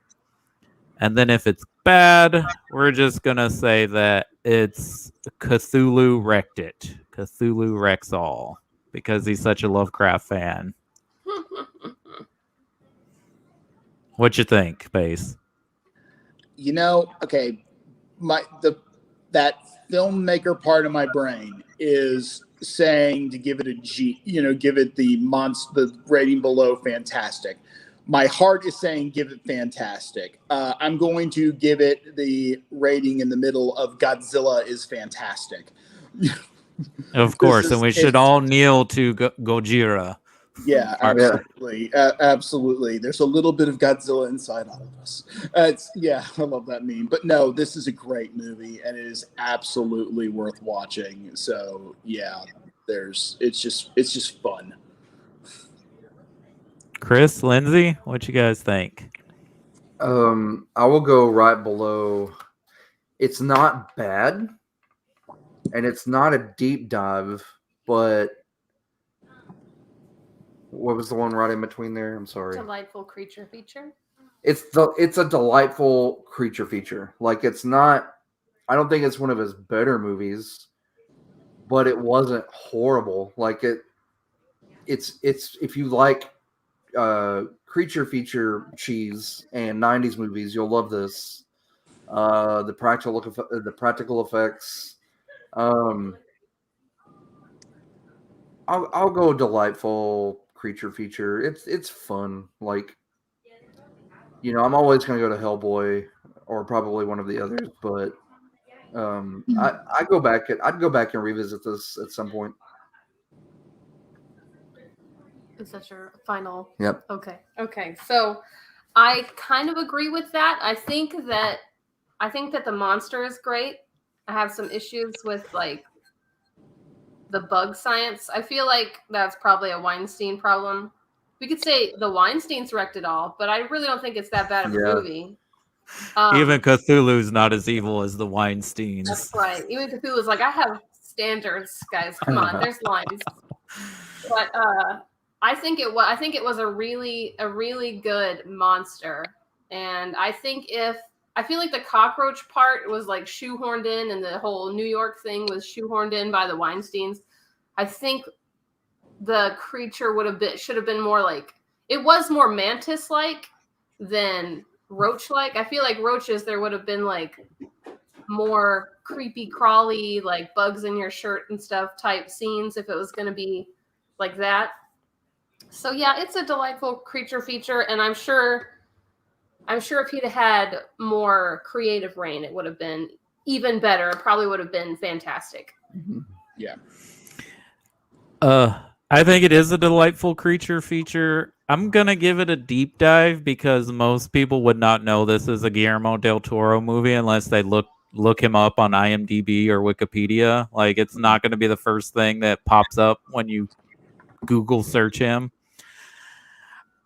And then if it's bad, we're just going to say that it's Cthulhu wrecked it. Cthulhu wrecks all because he's such a Lovecraft fan. What you think, Base? Okay, that filmmaker part of my brain is saying to give it a G, give it the rating below fantastic. My heart is saying give it fantastic. I'm going to give it the rating in the middle of Godzilla is fantastic. Of course, and we should all kneel to Gojira. Yeah, absolutely. Absolutely. There's a little bit of Godzilla inside all of us. I love that meme. But no, this is a great movie and it is absolutely worth watching. So yeah, it's just fun. Chris, Lindsay, what you guys think? I will go right below. It's not bad, and it's not a deep dive, but what was the one right in between there? I'm sorry. Delightful creature feature. It's a delightful creature feature. Like it's not. I don't think it's one of his better movies, but it wasn't horrible. Like it's if you like creature feature cheese and 90s movies, you'll love this. The practical effects. I'll go delightful creature feature. It's fun. Like, I'm always gonna go to Hellboy or probably one of the others, but I'd go back and revisit this at some point. Is that your final? Yep. Okay. So I kind of agree with that. I think that the monster is great. I have some issues with like the bug science. I feel like that's probably a Weinstein problem. We could say the Weinsteins wrecked it all, but I really don't think it's that bad of a movie. Even Cthulhu's not as evil as the Weinsteins. That's right. Even Cthulhu's like, I have standards, guys. Come on, there's lines. But I think it was a really good monster, and I feel like the cockroach part was like shoehorned in, and the whole New York thing was shoehorned in by the Weinsteins. I think the creature should have been more like, it was more mantis-like than roach-like. I feel like roaches, there would have been like more creepy crawly, like bugs in your shirt and stuff type scenes if it was going to be like that. So yeah, it's a delightful creature feature, and I'm sure if he'd had more creative reign, it would have been even better. It probably would have been fantastic. Mm-hmm. Yeah. I think it is a delightful creature feature. I'm gonna give it a deep dive because most people would not know this is a Guillermo del Toro movie unless they look him up on IMDb or Wikipedia. Like, it's not going to be the first thing that pops up when you Google search him.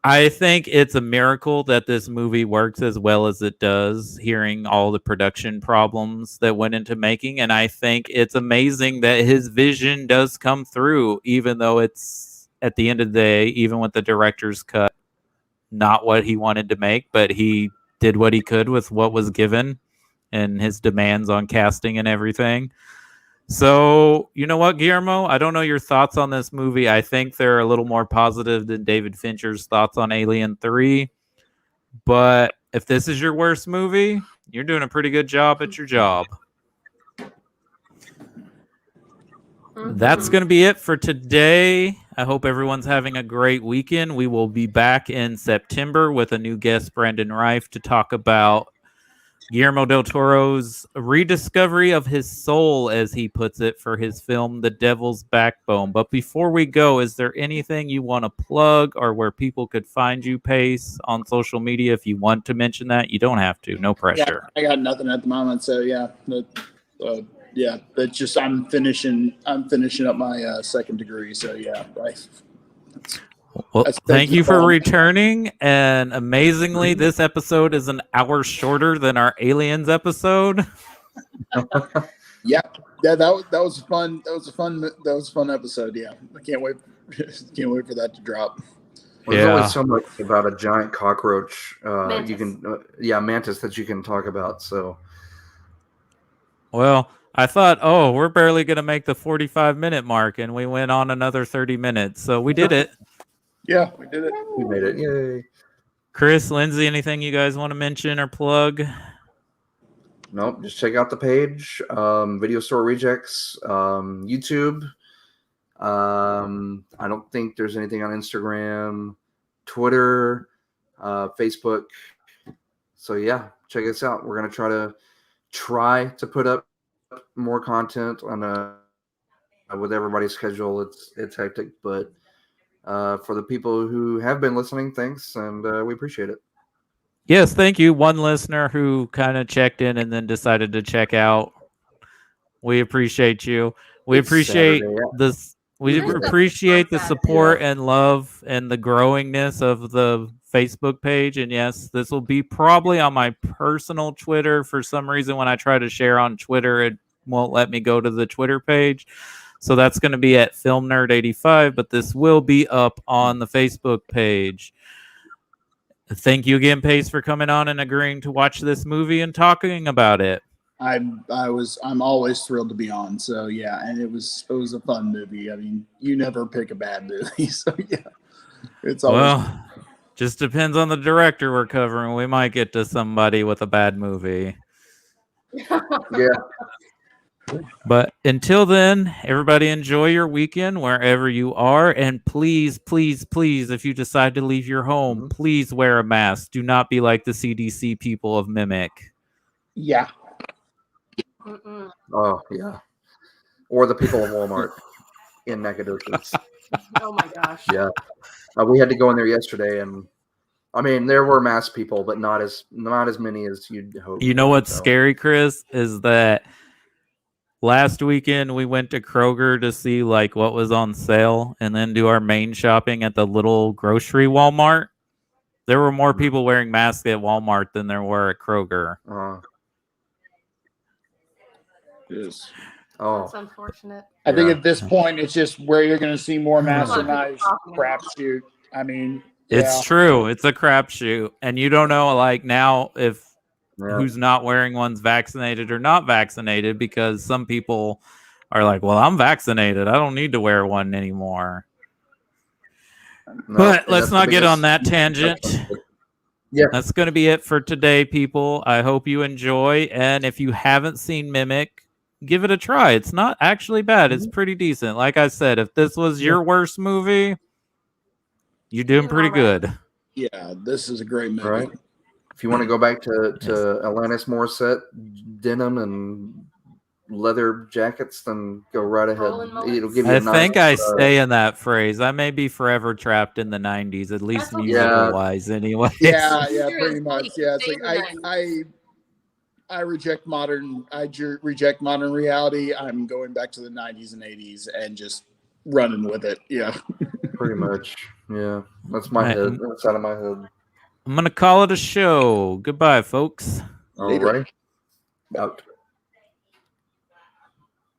I think it's a miracle that this movie works as well as it does, hearing all the production problems that went into making. And I think it's amazing that his vision does come through, even though it's, at the end of the day, even with the director's cut, not what he wanted to make, but he did what he could with what was given and his demands on casting and everything. So, you know what, Guillermo? I don't know your thoughts on this movie. I think they're a little more positive than David Fincher's thoughts on Alien 3. But if this is your worst movie, you're doing a pretty good job at your job. That's going to be it for today. I hope everyone's having a great weekend. We will be back in September with a new guest, Brandon Reif, to talk about Guillermo del Toro's rediscovery of his soul, as he puts it, for his film The Devil's Backbone. But before we go, is there anything you want to plug or where people could find you, Pace, on social media? If you want to mention that, you don't have to. No pressure. Yeah, I got nothing at the moment, so yeah. That's just I'm finishing up my second degree, so yeah. Right. Well, thank you for returning. And amazingly, this episode is an hour shorter than our Aliens episode. Yeah, that was fun. That was a fun episode. Yeah, I can't wait for that to drop. Well, there's only so much about a giant cockroach Mantis. you can, mantis that you can talk about. So, Well, I thought, we're barely going to make the 45-minute mark, and we went on another 30 minutes. So we did it. Yeah, we did it. we made it. Yay. Chris, Lindsay, anything you guys want to mention or plug? Nope. Just check out the page. Video Store Rejects. YouTube. I don't think there's anything on Instagram, Twitter, Facebook. So yeah, check us out. We're going to try to put up more content on with everybody's schedule. It's hectic, but for the people who have been listening, thanks, and we appreciate it. Yes, thank you. One listener who kind of checked in and then decided to check out. We appreciate you. We It's appreciate Saturday, yeah. this. We appreciate the support and love and the growingness of the Facebook page. And yes, this will be probably on my personal Twitter. For some reason, when I try to share on Twitter, it won't let me go to the Twitter page. So that's going to be at FilmNerd85, but this will be up on the Facebook page. Thank you again, Pace, for coming on and agreeing to watch this movie and talking about it. I'm always thrilled to be on. So yeah, and it was a fun movie. I mean, you never pick a bad movie, so yeah, it's always just depends on the director we're covering. We might get to somebody with a bad movie. Yeah. But until then, everybody enjoy your weekend wherever you are. And please, please, please, if you decide to leave your home, please wear a mask. Do not be like the CDC people of Mimic. Yeah. Oh, yeah. Or the people of Walmart in Nacogdoches. Oh my gosh. Yeah. We had to go in there yesterday, and I mean, there were masked people, but not as many as you'd hope. You know what's scary, Chris, is that last weekend we went to Kroger to see like what was on sale and then do our main shopping at the little grocery Walmart. There were more people wearing masks at Walmart than there were at Kroger. Yes. Oh, That's unfortunate. I think at this point, it's just where you're going to see more masterminds Yeah. crapshoot. I mean, It's true. It's a crapshoot. And you don't know, like, now if who's not wearing one's vaccinated or not vaccinated, because some people are like, well, I'm vaccinated. I don't need to wear one anymore. No, But let's that's not the get on biggest- that tangent. Yeah. That's going to be it for today, people. I hope you enjoy. And if you haven't seen Mimic, give it a try. It's not actually bad. It's pretty decent. Like I said, if this was your worst movie, you're doing pretty good. Yeah, this is a great movie. Right. If you want to go back to Alanis Morissette, Denim, and leather jackets, then go right ahead. Rolling mullets. It'll give you I a nice, think I stay in that phrase. I may be forever trapped in the 90s, at least That's okay. musical wise, anyway. Yeah, Seriously, pretty much. Yeah, it's stay like in the I reject modern. Reject modern reality. I'm going back to the 90s and 80s and just running with it. Yeah. pretty much. Yeah, that's my Right. head. That's out of my head. I'm going to call it a show. Goodbye, folks. Later. Alrighty. Out.